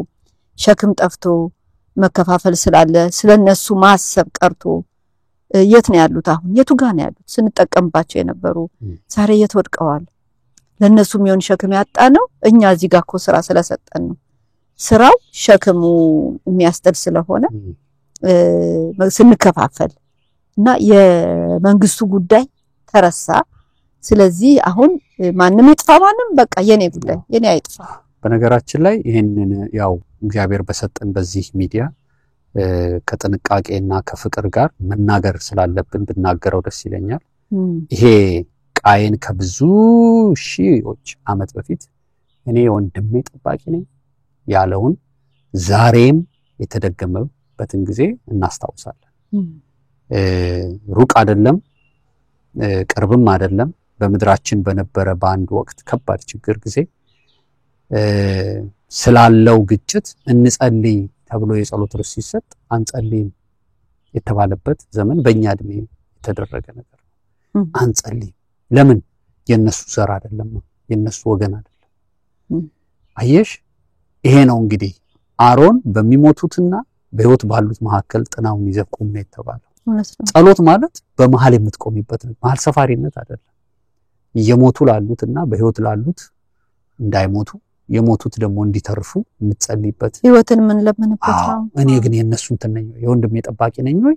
ሸክም ጠፍቶ መከፋፈል ስላለ ስለነሱ ማሰብ ቀርቶ የት ነው ያሉት አሁን የቱ ጋር ነው ያሉት ስንጠቀምባቸው የነበሩ ዛሬ የተወድቀዋል ለነሱ የሚሆን ሸክም ያጣነው እኛ እዚህ ጋር ስራ ስለሰጠን ነው ስራው ሸክሙ የሚያስጠል ስለሆነ ስንከፋፈል እና የመንግስቱ ጉዳይ ተረሳ ስለዚህ አሁን ማንንም ይጥፋ ማንንም በቃ የኔ ጉዳይ የኔ አይጥፋ በነገራችን ላይ ይሄንን ያው እግዚአብሔር በሰጠን በዚህ ሚዲያ ከጥንቃቄና ከፍቅር ጋር መናገር ስላለብን ብናገረው ደስ ይለኛል ይሄ ቃየን ከብዙ ሺዎች ዓመት በፊት እኔ ወንድሜ ጠባቂ ነኝ ያለውን ዛሬም የተደገመበትን ጊዜ እናስታውሳለን ሩቅ አይደለም ቅርብም አይደለም በመድራችን በነበረ በአንድ ወቅት ከባድ ችግር ጊዜ ስላለው ግጭት እንጸልይ ተብሎ የጸሎት ርዕስ ሲሰጥ አንጸልይም የተባለበት ዘመን በእኛ እድሜ የተደረገ ነገር አንጸልይም ለምን የነሱ ዘር አይደለም የነሱ ወገን አይደለም አየሽ ይሄ ነው እንግዲህ አሮን በሚሞቱትና በህይወት ባሉት መሐከል ጥናውን ይዘቁም ነው የተባለው ጸሎት ማለት በመሃል የምትቆሚበት ነው መሃል ሰፋሪነት አይደለም የሞቱ ላሉትና በህይወት ላሉት እንዳይሞቱ የሞቱት ደግሞ እንዲተርፉ የምትጸልይበት ህይወትን ምን ለምንበት ነው እኔ ግን የነሱን ተነኝ የወንድሜ ጠባቂ ነኝ ወይ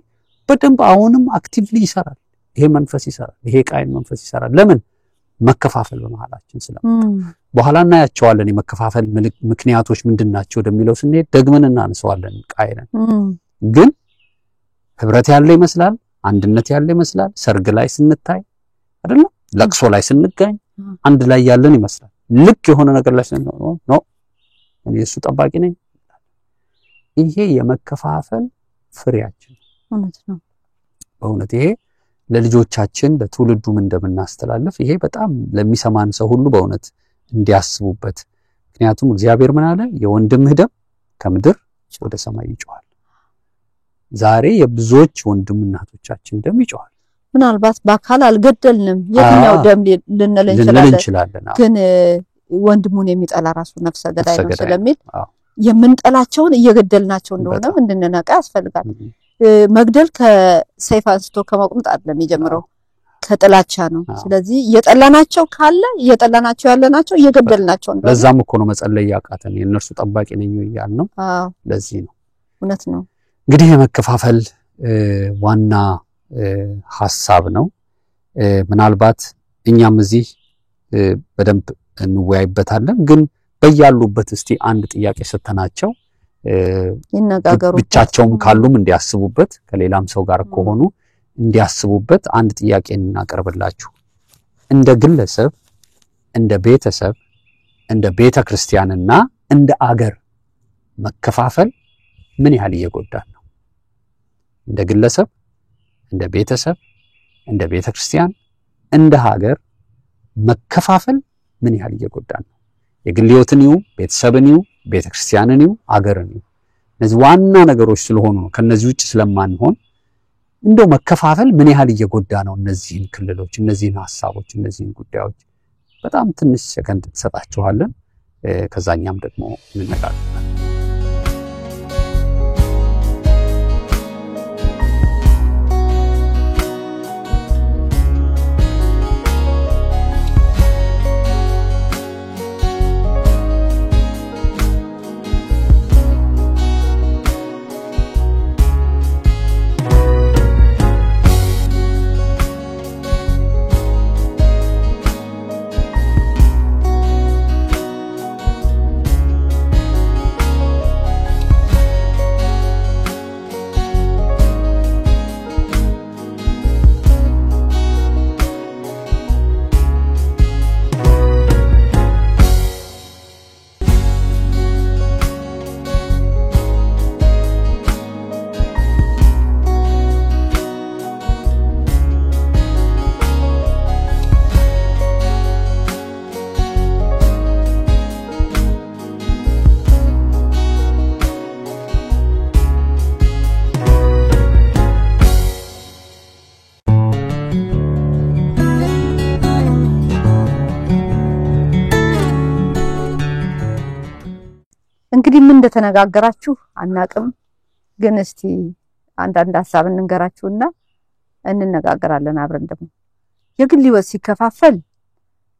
በደንብ አሁንም አክቲቭሊ ይሰራል ይሄ መንፈስ ይሰራል ይሄ ቃየን መንፈስ ይሰራል ለምን መከፋፈል በመሃላችን ስለመጣ በኋላ እናያቸዋለን የመከፋፈል ምክንያቶች ምንድናቸው ወደሚለው ስንሄድ ደግመን እናነሳዋለን ቃየንን ግን ህብረት ያለ ይመስላል አንድነት ያለ ይመስላል ሰርግ ላይ ስንታይ አይደል ለቅሶ ላይ ስንገኝ አንድ ላይ ያለን ይመስላል ልክ የሆነ ነገር ላይ ነው እኔ እሱ ጠባቂ ነኝ ይሄ የመከፋፈል ፍሬያችን እውነት ነው በእውነት ይሄ ለልጆቻችን ለትውልዱም እንደምናስተላልፍ ይሄ በጣም ለሚሰማን ሰው ሁሉ በእውነት እንዲያስቡበት ምክንያቱም እግዚአብሔር ምን አለ የወንድምህ ደም ከምድር ወደ ሰማይ ይጮሃል ዛሬ የብዙዎች ወንድምና እህቶቻችን ደም ይጮሃል ምናልባት በአካል አልገደልንም የትኛው ደም ልንል እንችላለን ግን ወንድሙን የሚጠላ ራሱ ነፍሰ ገዳይ ነው ስለሚል የምንጠላቸውን እየገደልናቸው እንደሆነ እንድንነቃ ያስፈልጋል መግደል ከሰይፍ አንስቶ ከመቁመጥ አይደለም የሚጀምረው ከጥላቻ ነው ስለዚህ የጠላናቸው ካለ የጠላናቸው ያለናቸው እየገደልናቸው እንደሆነ ለዛም እኮ ነው መጸለይ ያቃተን የነርሱ ጠባቂ ነኝ ይያል ነው ለዚህ ነው እውነት ነው እንግዲህ የመከፋፈል ዋና ሐሳብ ነው ምናልባት እኛም እዚህ በደንብ እንወያይበታለን ግን በያሉበት እስቲ አንድ ጥያቄ ሰተናቸው ይነጋገሩ ብቻቸውም ካሉም እንዲያስቡበት ከሌላም ሰው ጋር ከሆኑ እንዲያስቡበት አንድ ጥያቄ እናቀርብላችሁ እንደ ግለሰብ እንደ ቤተሰብ እንደ ቤተክርስቲያንና እንደ አገር መከፋፈል ምን ያህል እየጎዳን ነው እንደ ግለሰብ እንደ ቤተሰብ እንደ ቤተክርስቲያን እንደ ሀገር መከፋፈል ምን ያህል እየጎዳን ነው የግል ህይወትን ይው ቤተሰብን ይው ቤተክርስቲያንን ይው አገርን ይው እነዚህ ዋና ነገሮች ስለሆኑ ነው ከነዚህ ውጭ ስለማንሆን እንደው መከፋፈል ምን ያህል እየጎዳ ነው እነዚህን ክልሎች እነዚህን ሐሳቦች እነዚህን ጉዳዮች በጣም ትንሽ ሰከንድ ተሰጣችኋለን ከዛኛም ደግሞ እንነጋገራለን እንግዲህ ምን እንደተነጋገራችሁ አናቅም ግን እስቲ አንድ ሐሳብ እንንገራችሁና እንነጋገራለን አብረን ደግሞ የግል ህይወት ሲከፋፈል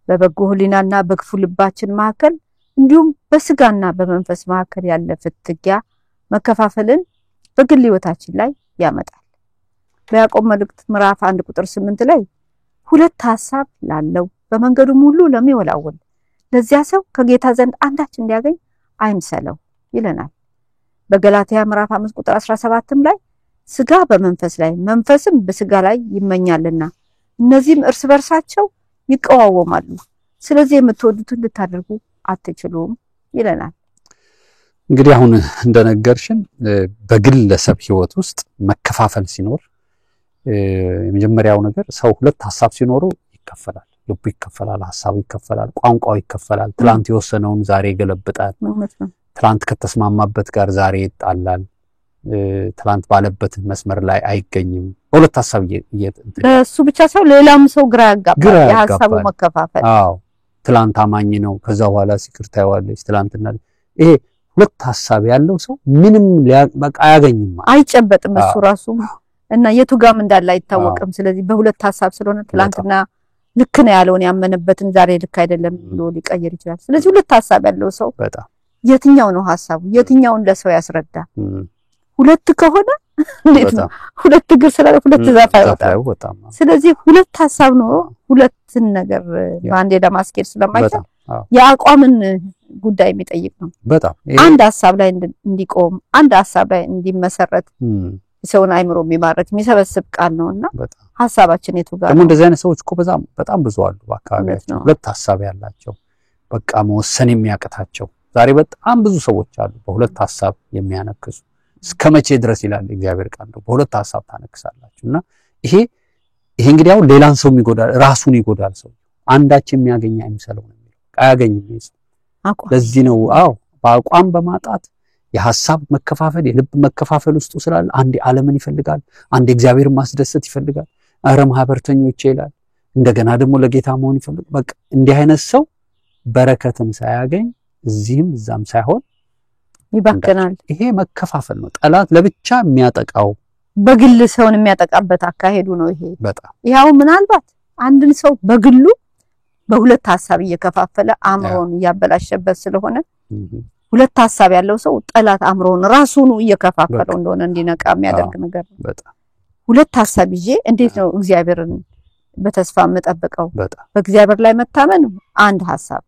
በበጎ ህሊናና በክፉ ልባችን መካከል እንዲሁም በስጋና በመንፈስ መካከል ያለ ፍትጊያ መከፋፈልን በግል ህይወታችን ላይ ያመጣል በያዕቆብ መልእክት ምዕራፍ 1 ቁጥር 8 ላይ ሁለት ሐሳብ ላለው በመንገዱም ሁሉ ለሚወላወል ለዚያ ሰው ከጌታ ዘንድ አንዳች እንዲያገኝ አይምሰለው ይለናል በገላትያ ምዕራፍ 5 ቁጥር 17 ላይ ስጋ በመንፈስ ላይ መንፈስም በስጋ ላይ ይመኛልና እነዚህም እርስ በርሳቸው ይቀዋወማሉ ስለዚህ የምትወዱትን ልታደርጉ አትችሉም ይለናል እንግዲህ አሁን እንደነገርሽን በግለሰብ ህይወት ውስጥ መከፋፈል ሲኖር የመጀመሪያው ነገር ሰው ሁለት ሐሳብ ሲኖሩ ይከፈላል ልቡ ይከፈላል ሐሳቡ ይከፈላል ቋንቋው ይከፈላል ትላንት የወሰነውን ዛሬ ይገለብጣል ትላንት ከተስማማበት ጋር ዛሬ ይጣላል ትላንት ባለበት መስመር ላይ አይገኝም ሁለት ሐሳብ እሱ ብቻ ሰው ሌላም ሰው ግራ ያጋባል የሐሳቡ መከፋፈል ትላንት አማኝ ነው ከዛ በኋላ ሲክርታ ያዋለች ትላንትና ይሄ ሁለት ሐሳብ ያለው ሰው ምንም በቃ አያገኝም አይጨበጥም እሱ ራሱ እና የቱ ጋም እንዳለ አይታወቅም ስለዚህ በሁለት ሐሳብ ስለሆነ ትላንትና ልክ ነው ያለውን ያመነበትን ዛሬ ልክ አይደለም ብሎ ሊቀየር ይችላል ስለዚህ ሁለት ሐሳብ ያለው ሰው በጣም የትኛው ነው ሐሳቡ የትኛውን ለሰው ያስረዳ ሁለት ከሆነ እንዴት ነው ሁለት እግር ስላለ ሁለት ዛፍ አይወጣም ስለዚህ ሁለት ሐሳብ ነው ሁለትን ነገር ባንዴ ለማስኬድ ስለማይቻል የአቋምን ጉዳይ የሚጠይቅ ነው በጣም አንድ ሐሳብ ላይ እንዲቆም አንድ ሐሳብ ላይ እንዲመሰረት ሰውን አይምሮ የሚማረክ የሚሰበስብ ቃል ነውና ሐሳባችን የቱ ጋር ደግሞ እንደዚህ አይነት ሰዎች እኮ በጣም ብዙ አሉ በአካባቢያችን ሁለት ሐሳብ ያላቸው በቃ መወሰን የሚያቀታቸው ዛሬ በጣም ብዙ ሰዎች አሉ በሁለት ሐሳብ የሚያነክሱ እስከመቼ ድረስ ይላል እግዚአብሔር ቃል ነው በሁለት ሐሳብ ታነክሳላችሁና ይሄ ይሄ እንግዲህ አሁን ሌላን ሰው ይጎዳል ራሱን ይጎዳል ሰው አንዳች የሚያገኝ አይምሰለው ነው አያገኝም ይሄ ለዚህ ነው በአቋም በማጣት የሐሳብ መከፋፈል የልብ መከፋፈል ውስጥ ስላለ አንድ ዓለምን ይፈልጋል አንድ እግዚአብሔር ማስደሰት ይፈልጋል አረ ማህበርተኞች ይላል እንደገና ደግሞ ለጌታ መሆን ይፈልጋል በቃ እንዲህ አይነት ሰው በረከትን ሳያገኝ እዚህም እዛም ሳይሆን ይባከናል ይሄ መከፋፈል ነው ጠላት ለብቻ የሚያጠቃው በግል ሰውን የሚያጠቃበት አካሄዱ ነው ይሄ በጣም ያው ምናልባት አንድን ሰው በግሉ በሁለት ሐሳብ እየከፋፈለ አምሮን ያበላሸበት ስለሆነ ሁለት ሐሳብ ያለው ሰው ጠላት አምሮን ራሱን እየከፋፈለው እንደሆነ እንዲነቃ የሚያደርግ ነገር ነው በጣም ሁለት ሐሳብ ይዤ እንዴት ነው እግዚአብሔርን በተስፋ መጠበቀው በእግዚአብሔር ላይ መታመን አንድ ሐሳብ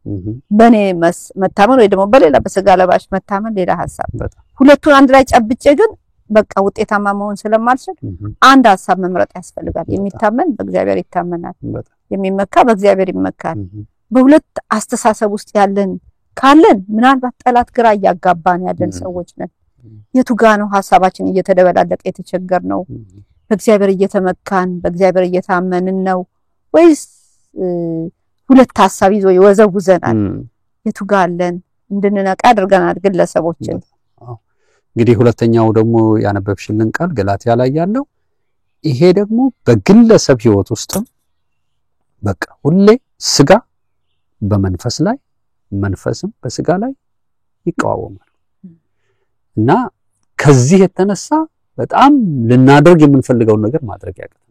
በኔ መታመን ወይ ደግሞ በሌላ በስጋ ለባሽ መታመን ሌላ ሐሳብ ሁለቱን አንድ ላይ ጨብጬ ግን በቃ ውጤታማ መሆን ስለማልችል አንድ ሐሳብ መምረጥ ያስፈልጋል የሚታመን በእግዚአብሔር ይታመናል የሚመካ በእግዚአብሔር ይመካል በሁለት አስተሳሰብ ውስጥ ያለን ካለን ምናልባት ጠላት ግራ ያጋባን ያለን ሰዎች ነን የቱ ጋር ነው ሐሳባችን እየተደበላለቀ የተቸገር ነው በእግዚአብሔር እየተመካን በእግዚአብሔር እየታመንን ነው ወይስ ሁለት ሐሳብ ይዞ ይወዘውዘናል የቱ ጋር አለን እንድንነቃ አድርገናል ግለሰቦችን እንግዲህ ሁለተኛው ደግሞ ያነበብሽልን ቃል ገላትያ ላይ ያለው ይሄ ደግሞ በግለሰብ ህይወት ውስጥ በቃ ሁሌ ስጋ በመንፈስ ላይ መንፈስም በስጋ ላይ ይቃወማል እና ከዚህ የተነሳ በጣም ልናደርግ የምንፈልገው ነገር ማድረግ ያቀተናል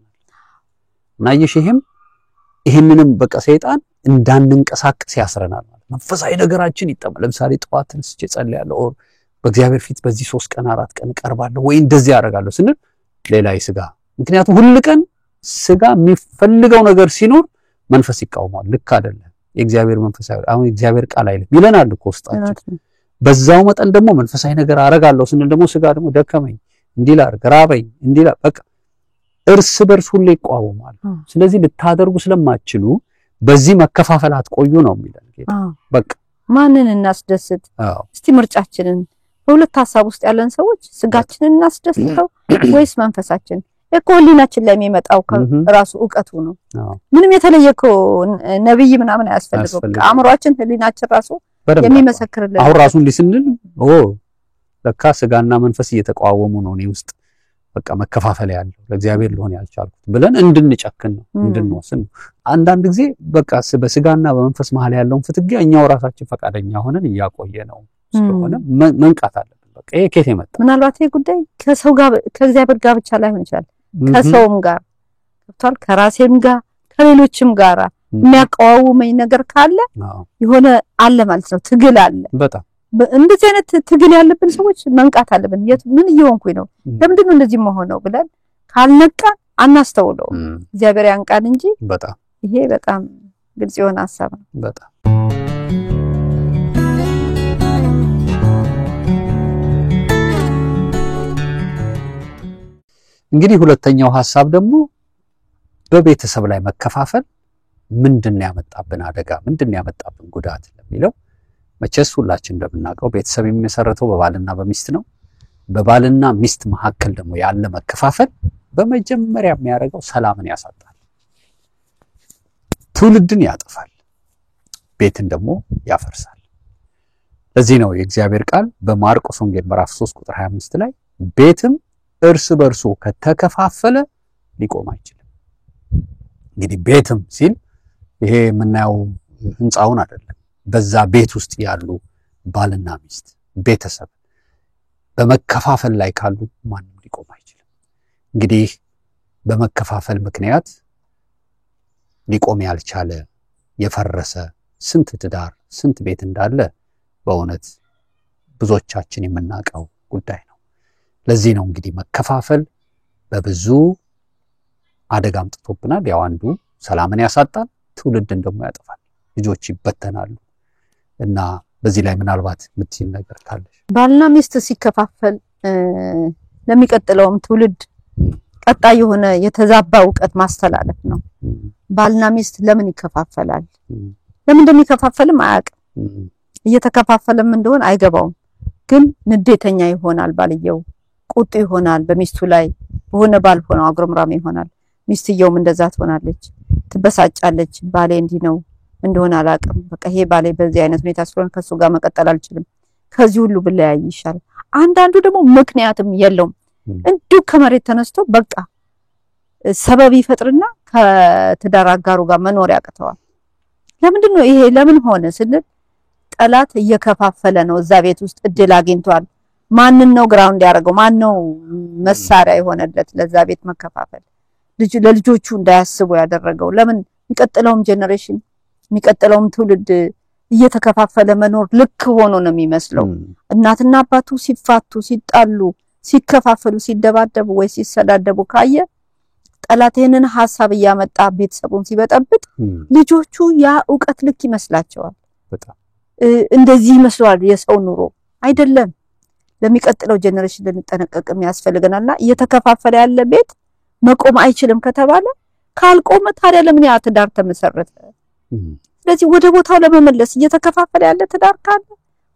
እና ይሄንንም በቃ ሰይጣን እንዳንንቀሳቀስ ያስረናል ማለት መንፈሳዊ ነገራችን ይጠማል ለምሳሌ ጧትን ጸልያለሁ በእግዚአብሔር ፊት በዚህ 3 ቀን 4 ቀን ቀርባለሁ ወይ እንደዚህ ያደርጋለሁ ስንል ሌላ ይስጋ ምክንያቱም ሁሉ ቀን ስጋ የሚፈልገው ነገር ሲኖር መንፈስ ይቃወማል ልክ አይደለም የእግዚአብሔር መንፈሳዊ አሁን እግዚአብሔር ቃል አይልም ይለናል እኮ ውስጣችን በዛው መጠን ደግሞ መንፈሳዊ ነገር አረጋለሁ ስንል ደግሞ ስጋ ደግሞ ደከመኝ እንዲላር ግራበኝ እንዲላ በቃ እርስ በርስ ሁሉ ይቃወማል ስለዚህ ልታደርጉ ስለማትችሉ በዚህ መከፋፈላት ቆዩ ነው የሚለን ጌታ በቃ ማንን እናስደስት እስቲ ምርጫችንን በሁለት ሐሳብ ውስጥ ያለን ሰዎች ስጋችንን እናስደስተው ወይስ መንፈሳችን እኮሊናችን ላይ የሚመጣው ከራሱ ዕውቀቱ ነው ምንም የተለየኮ ነብይ ምናምን አያስፈልገው አእምሮአችን ህሊናችን ራሱ የሚመሰክርልን አሁን ራሱ እንዲስንል ለካ ስጋና መንፈስ እየተቃወሙ ነው ነው ውስጥ በቃ መከፋፈል ያለው ለእግዚአብሔር ሊሆን ያልቻልኩት ብለን እንድንጨክን ነው እንድንወስን አንዳንድ ጊዜ በቃ በስጋና በመንፈስ መሃል ያለውን ፍትጊያ እኛው ራሳችን ፈቃደኛ ሆነን ያቆየ ነው ስለሆነ መንቃት አለብን በቃ ይሄ ከየት መጣ ምናልባት ይሄ ጉዳይ ከሰው ጋር ከእግዚአብሔር ጋር ብቻ ላይሆን ይችላል ከሰውም ጋር ከቷል ከራሴም ጋር ከሌሎችም ጋር የሚያቃወመኝ ነገር ካለ የሆነ አለ ማለት ነው ትግል አለ በጣም እንደዚህ አይነት ትግል ያለብን ሰዎች መንቃት አለብን ምን እየሆንኩኝ ነው ለምንድን ነው እንደዚህ መሆነው ብለን ካልነቃ አናስተውለው እግዚአብሔር ያንቃን እንጂ በጣም ይሄ በጣም ግልጽ የሆነ ሐሳብ ነው በጣም እንግዲህ ሁለተኛው ሐሳብ ደግሞ በቤተሰብ ላይ መከፋፈል ምንድነው ያመጣብን አደጋ ምንድነው ያመጣብን ጉዳት ለሚለው መቼስ ሁላችን እንደምናውቀው ቤተሰብ የሚመሰረተው በባልና በሚስት ነው በባልና ሚስት መካከል ደግሞ ያለ መከፋፈል በመጀመሪያ የሚያደርገው ሰላምን ያሳጣል ትውልድን ያጠፋል ቤትን ደግሞ ያፈርሳል ለዚህ ነው የእግዚአብሔር ቃል በማርቆስ ወንጌል ምዕራፍ 3 ቁጥር 25 ላይ ቤትም እርስ በርሱ ከተከፋፈለ ሊቆም አይችልም እንግዲህ ቤትም ሲል ይሄ የምናየው ህንጻውን አይደለም በዛ ቤት ውስጥ ያሉ ባልና ሚስት ቤተሰብ በመከፋፈል ላይ ካሉ ማንም ሊቆም አይችልም እንግዲህ በመከፋፈል ምክንያት ሊቆም ያልቻለ የፈረሰ ስንት ትዳር ስንት ቤት እንዳለ በእውነት ብዙዎቻችን የምናውቀው ጉዳይ ነው ለዚህ ነው እንግዲህ መከፋፈል በብዙ አደጋ አምጥቶብናል ያው አንዱ ሰላምን ያሳጣል ትውልድን ደግሞ ያጠፋል ልጆች ይበተናሉ እና በዚህ ላይ ምናልባት ምትል ነገር ካለሽ ባልና ሚስት ሲከፋፈል ለሚቀጥለውም ትውልድ ቀጣይ የሆነ የተዛባ ዕውቀት ማስተላለፍ ነው ባልና ሚስት ለምን ይከፋፈላል ለምን እንደሚከፋፈልም አያውቅም እየተከፋፈለም እንደሆነ አይገባውም ግን ንዴተኛ ይሆናል ባልየው ቁጡ ይሆናል በሚስቱ ላይ በሆነ ባልሆነው አግረምራም ይሆናል ሚስትየውም እንደዛ ትሆናለች፣ ትበሳጫለች። ባሌ እንዲህ ነው እንደሆነ አላውቅም፣ በቃ ይሄ ባሌ በዚህ አይነት ሁኔታ ስለሆነ ከሱ ጋር መቀጠል አልችልም፣ ከዚህ ሁሉ ብለያይ ይሻላል። አንዳንዱ ደግሞ ምክንያትም የለውም እንዲሁ ከመሬት ተነስቶ በቃ ሰበብ ይፈጥርና ከትዳር አጋሩ ጋር መኖር ያቅተዋል። ለምንድን ነው ይሄ ለምን ሆነ ስንል ጠላት እየከፋፈለ ነው። እዛ ቤት ውስጥ እድል አግኝቷል። ማንን ነው ግራውንድ ያደረገው? ማን ነው መሳሪያ የሆነለት ለዛ ቤት መከፋፈል? ለልጆቹ እንዳያስቡ ያደረገው? ለምን የሚቀጥለውም ጄኔሬሽን የሚቀጥለውም ትውልድ እየተከፋፈለ መኖር ልክ ሆኖ ነው የሚመስለው። እናትና አባቱ ሲፋቱ፣ ሲጣሉ፣ ሲከፋፈሉ፣ ሲደባደቡ ወይ ሲሰዳደቡ ካየ ጠላት ይሄንን ሐሳብ እያመጣ ቤተሰቡን ሲበጠብጥ ልጆቹ ያ ዕውቀት ልክ ይመስላቸዋል። በጣም እንደዚህ ይመስላል። የሰው ኑሮ አይደለም። ለሚቀጥለው ጄኔሬሽን ልንጠነቀቅም ያስፈልገናልና እየተከፋፈለ ያለ ቤት መቆም አይችልም ከተባለ ካልቆመ ታዲያ ለምን ያ ትዳር ተመሰረተ? ስለዚህ ወደ ቦታው ለመመለስ እየተከፋፈለ ያለ ትዳር ካለ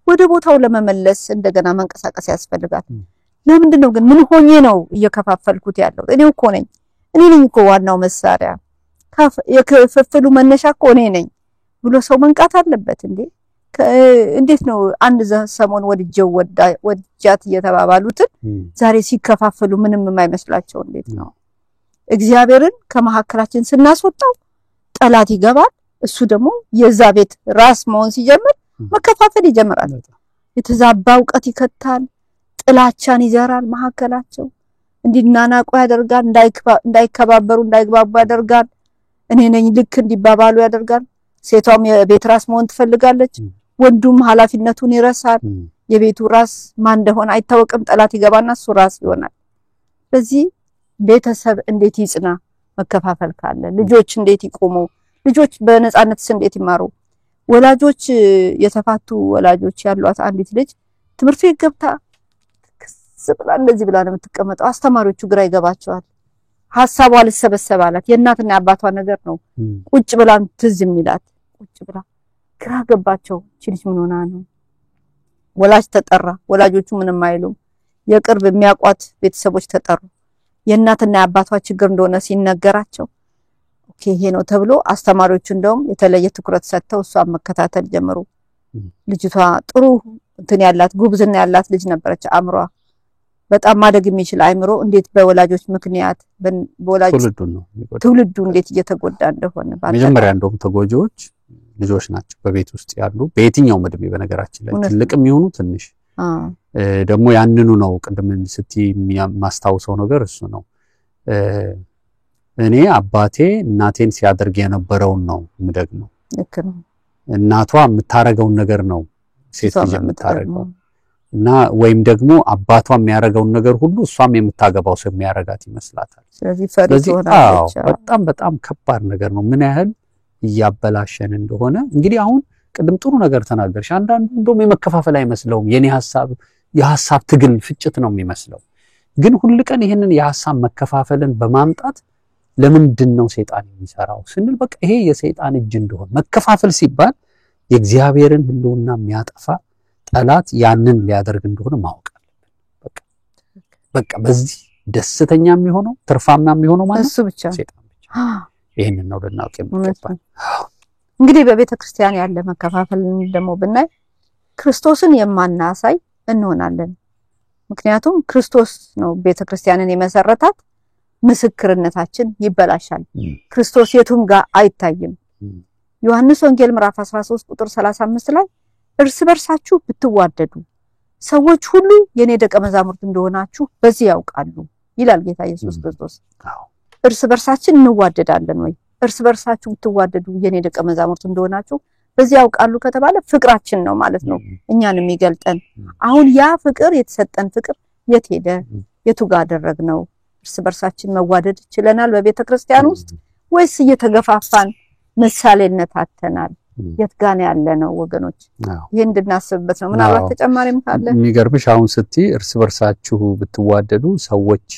ወደ ቦታው ለመመለስ እንደገና መንቀሳቀስ ያስፈልጋል። ለምንድነው ግን ምን ሆኜ ነው እየከፋፈልኩት ያለው? እኔው እኮ ነኝ። እኔ ነኝ እኮ ዋናው መሳሪያ። የክፍፍሉ መነሻ እኮ እኔ ነኝ ብሎ ሰው መንቃት አለበት እንዴ። እንዴት ነው አንድ ሰሞን ወድጃት እየተባባሉትን ዛሬ ሲከፋፈሉ ምንም የማይመስላቸው እንዴት ነው? እግዚአብሔርን ከመሐከላችን ስናስወጣው ጠላት ይገባል። እሱ ደግሞ የዛ ቤት ራስ መሆን ሲጀምር መከፋፈል ይጀምራል። የተዛባ ዕውቀት ይከታል፣ ጥላቻን ይዘራል፣ መሐከላቸው እንዲናናቁ ያደርጋል፣ እንዳይከባበሩ እንዳይግባቡ ያደርጋል። እኔ ነኝ ልክ እንዲባባሉ ያደርጋል። ሴቷም የቤት ራስ መሆን ትፈልጋለች፣ ወንዱም ኃላፊነቱን ይረሳል። የቤቱ ራስ ማን እንደሆነ አይታወቅም። ጠላት ይገባና እሱ ራስ ይሆናል። ስለዚህ ቤተሰብ እንዴት ይጽና? መከፋፈል ካለ ልጆች እንዴት ይቆሙ? ልጆች በነፃነትስ እንዴት ይማሩ? ወላጆች የተፋቱ ወላጆች ያሏት አንዲት ልጅ ትምህርት ቤት ገብታ ብላ እንደዚህ ብላ ነው የምትቀመጠው። አስተማሪዎቹ ግራ ይገባቸዋል። ሐሳቧ ልሰበሰብ አላት። የእናትና የአባቷ ነገር ነው ቁጭ ብላ ትዝ የሚላት። ቁጭ ብላ ግራ ገባቸው። እቺ ልጅ ምን ሆና ነው? ወላጅ ተጠራ። ወላጆቹ ምንም አይሉም። የቅርብ የሚያቋት ቤተሰቦች ተጠሩ። የእናትና የአባቷ ችግር እንደሆነ ሲነገራቸው ኦኬ ይሄ ነው ተብሎ አስተማሪዎቹ እንደውም የተለየ ትኩረት ሰጥተው እሷን መከታተል ጀመሩ። ልጅቷ ጥሩ እንትን ያላት ጉብዝና ያላት ልጅ ነበረች። አእምሯ በጣም ማደግ የሚችል አእምሮ እንዴት በወላጆች ምክንያት ትውልዱ እንዴት እየተጎዳ እንደሆነ መጀመሪያ እንደውም ተጎጂዎች ልጆች ናቸው በቤት ውስጥ ያሉ በየትኛው እድሜ። በነገራችን ላይ ትልቅም ይሁኑ ትንሽ ደግሞ ያንኑ ነው። ቅድም ስትይ ማስታውሰው ነገር እሱ ነው። እኔ አባቴ እናቴን ሲያደርግ የነበረውን ነው ምደግመው። ልክ ነው። እናቷ የምታረገውን ነገር ነው ሴት ልጅ የምታረገው እና ወይም ደግሞ አባቷ የሚያረገውን ነገር ሁሉ እሷም የምታገባው ሰው የሚያረጋት ይመስላታል። ስለዚህ በጣም በጣም ከባድ ነገር ነው። ምን ያህል እያበላሸን እንደሆነ እንግዲህ አሁን ቅድም ጥሩ ነገር ተናገርሽ። አንዳንዱ እንደውም የመከፋፈል አይመስለውም። የኔ ሐሳብ የሐሳብ ትግል ፍጭት ነው የሚመስለው። ግን ሁሉ ቀን ይሄንን የሐሳብ መከፋፈልን በማምጣት ለምንድን ነው ሰይጣን የሚሰራው ስንል በቃ ይሄ የሰይጣን እጅ እንደሆነ መከፋፈል ሲባል የእግዚአብሔርን ህልውና የሚያጠፋ ጠላት ያንን ሊያደርግ እንደሆነ ማወቅ አለብን። በቃ በዚህ ደስተኛ የሚሆነው ትርፋማ የሚሆነው ማለት እሱ ብቻ ሰይጣን ብቻ። ይሄንን ነው ልናውቅ የሚገባው። እንግዲህ በቤተ ክርስቲያን ያለ መከፋፈልን ደግሞ ብናይ ክርስቶስን የማናሳይ እንሆናለን። ምክንያቱም ክርስቶስ ነው ቤተ ክርስቲያንን የመሰረታት። ምስክርነታችን ይበላሻል። ክርስቶስ የቱም ጋር አይታይም። ዮሐንስ ወንጌል ምዕራፍ 13 ቁጥር 35 ላይ እርስ በርሳችሁ ብትዋደዱ ሰዎች ሁሉ የኔ ደቀ መዛሙርት እንደሆናችሁ በዚህ ያውቃሉ ይላል ጌታ ኢየሱስ ክርስቶስ። እርስ በርሳችን እንዋደዳለን ወይ? እርስ በርሳችሁ ብትዋደዱ የኔ ደቀ መዛሙርት እንደሆናችሁ በዚህ ያውቃሉ ከተባለ ፍቅራችን ነው ማለት ነው እኛን የሚገልጠን። አሁን ያ ፍቅር የተሰጠን ፍቅር የት ሄደ? የቱ ጋር አደረግነው? እርስ በርሳችን መዋደድ ይችላል በቤተ ክርስቲያን ውስጥ ወይስ እየተገፋፋን ምሳሌነት አተናል? የት ጋር ያለ ነው ወገኖች? ይሄ እንድናስብበት ነው። ምናልባት ተጨማሪም ካለ የሚገርምሽ አሁን ስትይ እርስ በርሳችሁ ብትዋደዱ ሰዎች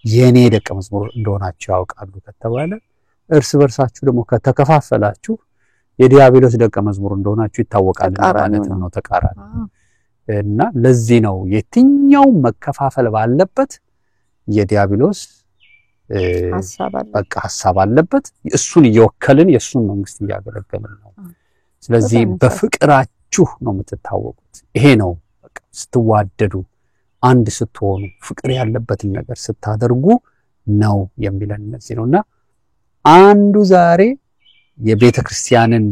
የኔ ደቀ መዝሙር እንደሆናችሁ ያውቃሉ ከተባለ እርስ በርሳችሁ ደግሞ ከተከፋፈላችሁ የዲያብሎስ ደቀ መዝሙር እንደሆናችሁ ይታወቃል ማለት ነው። ተቃራኒ እና ለዚህ ነው የትኛው መከፋፈል ባለበት የዲያብሎስ በቃ ሐሳብ አለበት እሱን እየወከልን የሱን መንግስት እያገለገልን ነው ስለዚህ በፍቅራችሁ ነው የምትታወቁት ይሄ ነው በቃ ስትዋደዱ አንድ ስትሆኑ ፍቅር ያለበትን ነገር ስታደርጉ ነው የሚለን እነዚህ ነውና አንዱ ዛሬ የቤተክርስቲያንን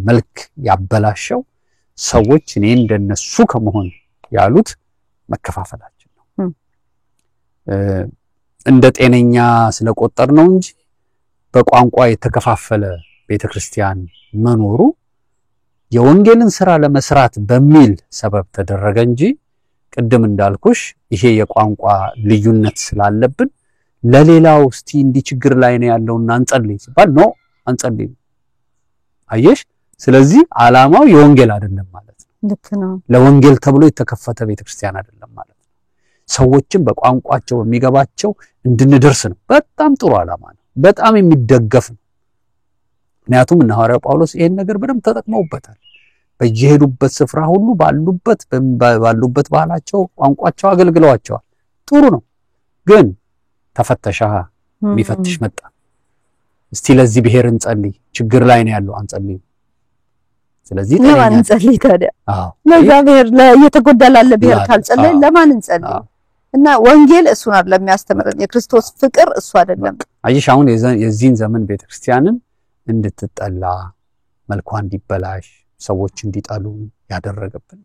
መልክ ያበላሸው ሰዎች እኔ እንደነሱ ከመሆን ያሉት መከፋፈላችን ነው እንደ ጤነኛ ስለቆጠር ነው እንጂ በቋንቋ የተከፋፈለ ቤተክርስቲያን መኖሩ የወንጌልን ሥራ ለመስራት በሚል ሰበብ ተደረገ እንጂ ቅድም እንዳልኩሽ ይሄ የቋንቋ ልዩነት ስላለብን ለሌላው እስቲ እንዲ ችግር ላይ ነው ያለውና አንጸልይ ሲባል ነው አንጸልይ አየሽ ስለዚህ ዓላማው የወንጌል አይደለም ማለት ነው ልክ ነው ለወንጌል ተብሎ የተከፈተ ቤተክርስቲያን አይደለም ማለት ነው ሰዎችን በቋንቋቸው የሚገባቸው እንድንደርስ ነው በጣም ጥሩ ዓላማ ነው በጣም የሚደገፍ ነው ምክንያቱም እነ ሐዋርያው ጳውሎስ ይሄን ነገር በደንብ ተጠቅመውበታል በየሄዱበት ስፍራ ሁሉ ባሉበት ባህላቸው ቋንቋቸው አገልግለዋቸዋል ጥሩ ነው ግን ተፈተሻ የሚፈትሽ መጣ እስቲ ለዚህ ብሔር እንጸልይ ችግር ላይ ነው ያለው አንጸልይ ስለዚህ ለማን እንጸልይ ታዲያ ለዛ ብሔር ለየተጎዳላለ ብሔር ካልጸለይ ለማን እንጸልይ እና ወንጌል እሱን አይደለም የሚያስተምረን የክርስቶስ ፍቅር እሱ አይደለም አይሽ አሁን የዚህን ዘመን ቤተክርስቲያንን እንድትጠላ መልኳ እንዲበላሽ ሰዎች እንዲጣሉ ያደረገብን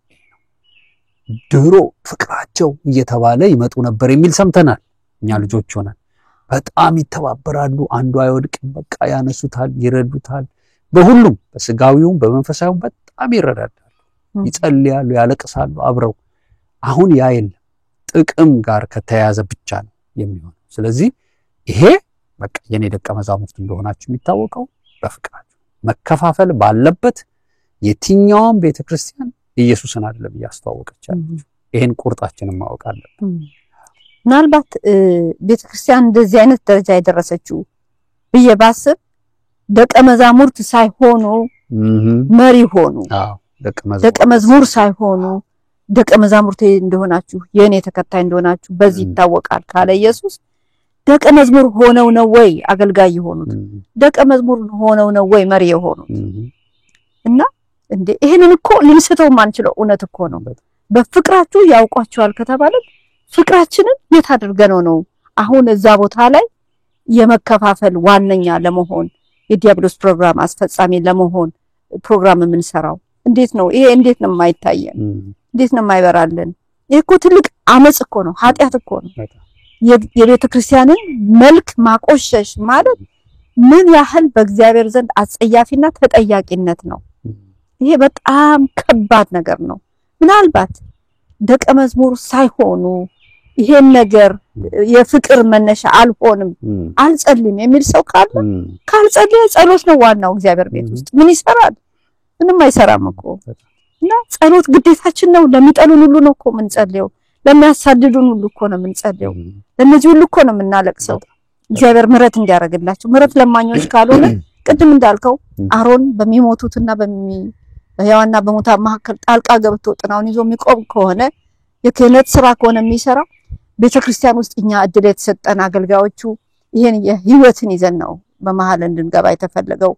ድሮ ፍቅራቸው እየተባለ ይመጡ ነበር የሚል ሰምተናል እኛ ልጆች ሆነን በጣም ይተባበራሉ አንዱ አይወድቅም በቃ ያነሱታል ይረዱታል በሁሉም በስጋዊውም በመንፈሳዊውም በጣም ይረዳዳሉ ይጸልያሉ ያለቅሳሉ አብረው አሁን ያይል ጥቅም ጋር ከተያያዘ ብቻ ነው የሚሆነው ስለዚህ ይሄ በቃ የኔ ደቀ መዛሙርት እንደሆናችሁ የሚታወቀው በፍቅራችሁ መከፋፈል ባለበት የትኛውም ቤተክርስቲያን ኢየሱስን አይደለም ያስተዋወቀች አለች ይሄን ቁርጣችንን ማወቅ አለብን ምናልባት ቤተክርስቲያን እንደዚህ አይነት ደረጃ የደረሰችው በየባስብ ደቀ መዛሙርት ሳይሆኑ መሪ ሆኑ ደቀ መዝሙር ሳይሆኑ ደቀ መዛሙርት እንደሆናችሁ የኔ ተከታይ እንደሆናችሁ በዚህ ይታወቃል ካለ ኢየሱስ ደቀ መዝሙር ሆነው ነው ወይ አገልጋይ የሆኑት ደቀ መዝሙር ሆነው ነው ወይ መሪ የሆኑት እና እንዴ ይሄንን እኮ ልንስተው ማንችለው እውነት እኮ ነው በፍቅራችሁ ያውቋቸዋል ከተባለ ፍቅራችንን የት አድርገነው ነው አሁን እዛ ቦታ ላይ የመከፋፈል ዋነኛ ለመሆን የዲያብሎስ ፕሮግራም አስፈጻሚ ለመሆን ፕሮግራም የምንሰራው እንዴት ነው ይሄ እንዴት ነው የማይታየን እንዴት ነው የማይበራልን ይሄ እኮ ትልቅ አመጽ እኮ ነው ኃጢያት እኮ ነው የቤተ ክርስቲያንን መልክ ማቆሸሽ ማለት ምን ያህል በእግዚአብሔር ዘንድ አጸያፊና ተጠያቂነት ነው ይሄ በጣም ከባድ ነገር ነው ምናልባት ደቀ መዝሙር ሳይሆኑ ይሄን ነገር የፍቅር መነሻ አልሆንም አልጸልይም የሚል ሰው ካለ ካልጸለየ ጸሎት ነው ዋናው እግዚአብሔር ቤት ውስጥ ምን ይሰራል ምንም አይሰራም እኮ እና ጸሎት ግዴታችን ነው ለሚጠሉን ሁሉ ነው እኮ ምን ጸልየው ለሚያሳድዱን ሁሉ እኮ ነው ምን ጸልየው ለነዚህ ሁሉ እኮ ነው የምናለቅሰው እግዚአብሔር ምሕረት እንዲያረግላችሁ ምሕረት ለማኞች ካልሆነ ቅድም እንዳልከው አሮን በሚሞቱትና በሕያዋንና በሙታን መካከል ጣልቃ ገብቶ ጥናውን ይዞ የሚቆም ከሆነ የክህነት ስራ ከሆነ የሚሰራው ቤተክርስቲያን ውስጥ እኛ እድል የተሰጠን አገልጋዮቹ ይሄን የህይወትን ይዘን ነው በመሃል እንድንገባ የተፈለገው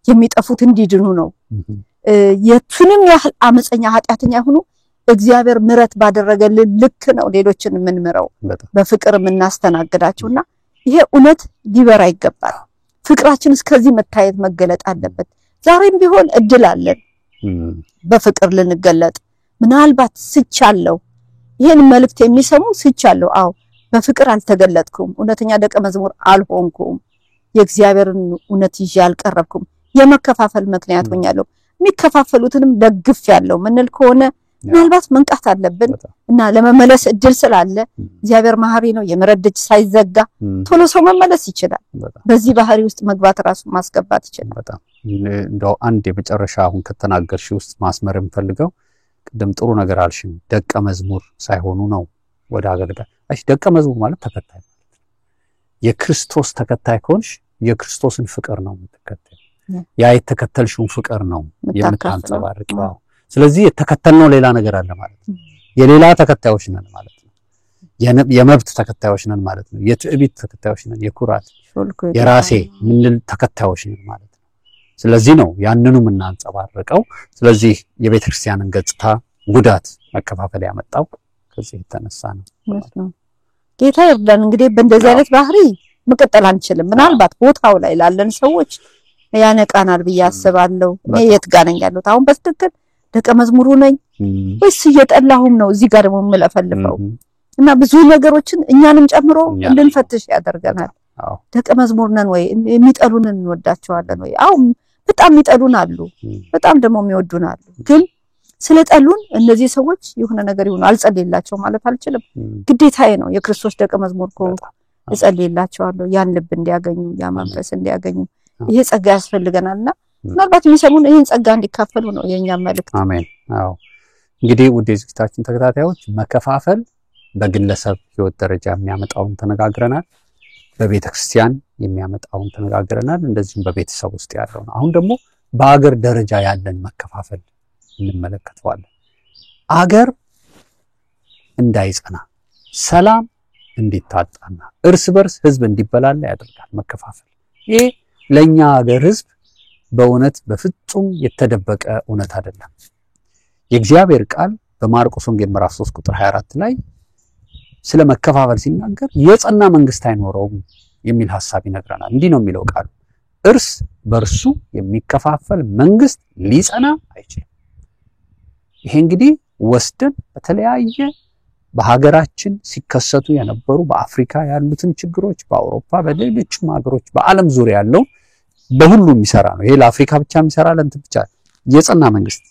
የሚጠፉት እንዲድኑ ነው የቱንም ያህል አመፀኛ ኃጢያተኛ ይሁኑ እግዚአብሔር ምሕረት ባደረገልን ልክ ነው ሌሎችን የምንምረው በፍቅር የምናስተናግዳቸውና ይሄ እውነት ሊበራ ይገባል ፍቅራችን እስከዚህ መታየት መገለጥ አለበት ዛሬም ቢሆን እድል አለን በፍቅር ልንገለጥ ምናልባት ስቻለው ይሄን መልእክት የሚሰሙ ስቻለው አው በፍቅር አልተገለጥኩም እውነተኛ ደቀ መዝሙር አልሆንኩም የእግዚአብሔርን እውነት ይዤ አልቀረብኩም የመከፋፈል ምክንያት ሆኛለሁ የሚከፋፈሉትንም ደግፍ ያለው ምንል ከሆነ ምናልባት መንቃት አለብን እና ለመመለስ እድል ስላለ እግዚአብሔር መሐሪ ነው የምሕረት ደጅ ሳይዘጋ ቶሎ ሰው መመለስ ይችላል በዚህ ባህሪ ውስጥ መግባት ራሱ ማስገባት ይችላል በጣም እንደው አንድ የመጨረሻ አሁን ከተናገርሽ ውስጥ ማስመር የምፈልገው ቅድም ጥሩ ነገር አልሽኝ ደቀ መዝሙር ሳይሆኑ ነው ወደ አገልጋይ እሺ ደቀ መዝሙር ማለት ተከታይ የክርስቶስ ተከታይ ከሆንሽ የክርስቶስን ፍቅር ነው የምትከተል ያ የተከተልሽውን ፍቅር ነው የምታንጸባርቀው ስለዚህ የተከተልነው ሌላ ነገር አለ ማለት ነው የሌላ ተከታዮች ነን ማለት ነው የመብት ተከታዮች ነን ማለት ነው። የትዕቢት ተከታዮች ነን፣ የኩራት የራሴ ምን ተከታዮች ነን ማለት ነው። ስለዚህ ነው ያንኑ እናንጸባርቀው። ስለዚህ የቤተክርስቲያንን ገጽታ ጉዳት መከፋፈል ያመጣው ከዚህ የተነሳ ነው። ጌታ ይርዳን። እንግዲህ በእንደዚህ አይነት ባህሪ መቀጠል አንችልም። ምናልባት ቦታው ላይ ላለን ሰዎች ያነቃናል ብዬ አስባለሁ። እኔ የት ጋር ነኝ ያለሁት አሁን በትክክል ደቀ መዝሙሩ ነኝ ወይስ እየጠላሁም ነው? እዚህ ጋር ደግሞ የምለፈልፈው እና ብዙ ነገሮችን እኛንም ጨምሮ እንድንፈትሽ ያደርገናል። ደቀ መዝሙር ነን ወይ? የሚጠሉንን እንወዳቸዋለን ወይ? አሁን በጣም የሚጠሉን አሉ፣ በጣም ደግሞ የሚወዱን አሉ። ግን ስለጠሉን እነዚህ ሰዎች የሆነ ነገር ይሁን አልጸልይላቸው ማለት አልችልም። ግዴታዬ ነው። የክርስቶስ ደቀ መዝሙር ከሆንኩ እጸልይላቸዋለሁ፣ ያን ልብ እንዲያገኙ፣ ያ መንፈስ እንዲያገኙ። ይሄ ጸጋ ያስፈልገናልና ምናልባት የሚሰሙን ይሄን ጸጋ እንዲካፈሉ ነው የኛ መልእክት። አሜን። አዎ እንግዲህ ውድ የዝግጅታችን ተከታታዮች መከፋፈል በግለሰብ ህይወት ደረጃ የሚያመጣውን ተነጋግረናል፣ በቤተክርስቲያን የሚያመጣውን ተነጋግረናል፣ እንደዚሁም በቤተሰብ ውስጥ ያለው ነው። አሁን ደግሞ በአገር ደረጃ ያለን መከፋፈል እንመለከተዋለን። አገር እንዳይጸና፣ ሰላም እንዲታጣና እርስ በርስ ህዝብ እንዲበላላ ያደርጋል መከፋፈል። ይሄ ለኛ ሀገር ህዝብ በእውነት በፍጹም የተደበቀ እውነት አይደለም። የእግዚአብሔር ቃል በማርቆስ ወንጌል ምዕራፍ 3 ቁጥር 24 ላይ ስለ መከፋፈል ሲናገር የጸና መንግስት አይኖረውም የሚል ሐሳብ ይነግረናል። እንዲህ ነው የሚለው ቃል፣ እርስ በርሱ የሚከፋፈል መንግስት ሊጸና አይችልም። ይሄ እንግዲህ ወስደን በተለያየ በሀገራችን ሲከሰቱ የነበሩ በአፍሪካ ያሉትን ችግሮች፣ በአውሮፓ በሌሎችም ሀገሮች በዓለም ዙሪያ ያለው በሁሉ የሚሰራ ነው። ይሄ ለአፍሪካ ብቻ የሚሰራ ለእንትን ብቻ የጸና መንግስት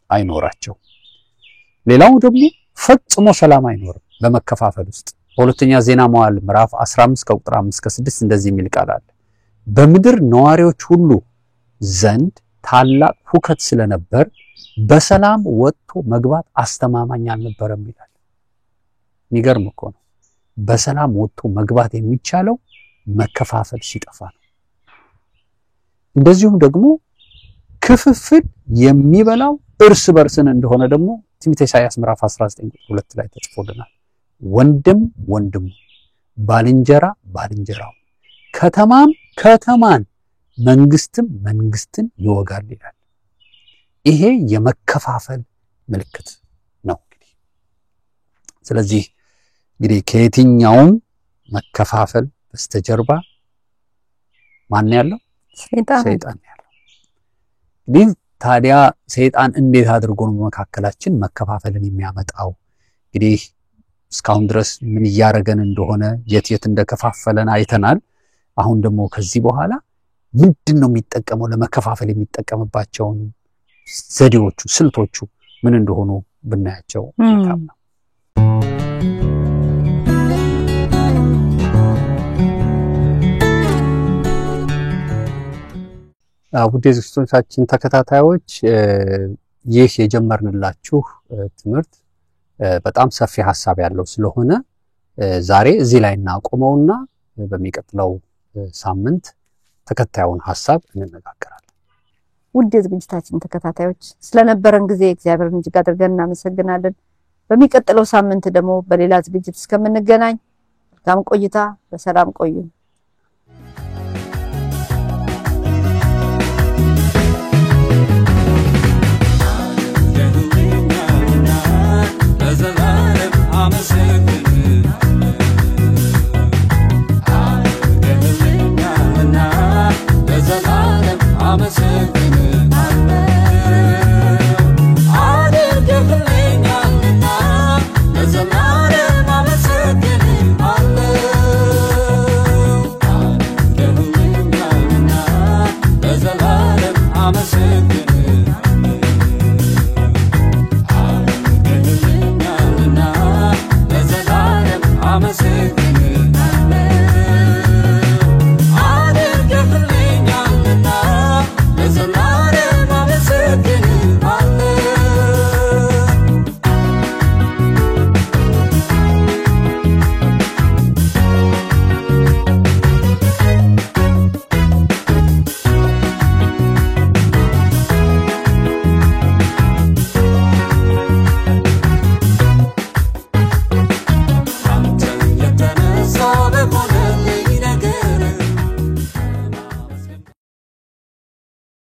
አይኖራቸው። ሌላው ደግሞ ፈጽሞ ሰላም አይኖርም በመከፋፈል ውስጥ። በሁለተኛ ዜና መዋዕል ምዕራፍ 15 ከቁጥር 5 እስከ 6 እንደዚህ የሚል ቃል አለ። በምድር ነዋሪዎች ሁሉ ዘንድ ታላቅ ሁከት ስለነበር በሰላም ወጥቶ መግባት አስተማማኝ አልነበረም ይላል። የሚገርም እኮ ነው። በሰላም ወጥቶ መግባት የሚቻለው መከፋፈል ሲጠፋ ነው። እንደዚሁም ደግሞ ክፍፍል የሚበላው እርስ በርስን እንደሆነ ደግሞ ትንቢተ ኢሳይያስ ምዕራፍ 19 ቁጥር 2 ላይ ተጽፎልናል። ወንድም ወንድሙ፣ ባልንጀራ ባልንጀራው፣ ከተማም ከተማን፣ መንግስትም መንግስትን ይወጋል ይላል። ይሄ የመከፋፈል ምልክት ነው። ስለዚህ እንግዲህ ከየትኛውም መከፋፈል በስተጀርባ ማን ያለው? ሰይጣን ያለው። እንግዲህ ታዲያ ሰይጣን እንዴት አድርጎ ነው በመካከላችን መከፋፈልን የሚያመጣው? እንግዲህ እስካሁን ድረስ ምን እያረገን እንደሆነ የት እንደከፋፈለን አይተናል። አሁን ደግሞ ከዚህ በኋላ ምንድነው የሚጠቀመው? ለመከፋፈል የሚጠቀምባቸውን ዘዴዎቹ፣ ስልቶቹ ምን እንደሆኑ ብናያቸው መልካም ነው። ውድ የዝግጅቶቻችን ተከታታዮች ይህ የጀመርንላችሁ ትምህርት በጣም ሰፊ ሐሳብ ያለው ስለሆነ ዛሬ እዚህ ላይ እናቆመውና በሚቀጥለው ሳምንት ተከታዩን ሐሳብ እንነጋገራለን። ውድ የዝግጅታችን ተከታታዮች ስለነበረን ጊዜ እግዚአብሔርን እጅግ አድርገን እናመሰግናለን። በሚቀጥለው ሳምንት ደግሞ በሌላ ዝግጅት እስከምንገናኝ መልካም ቆይታ፣ በሰላም ቆዩ።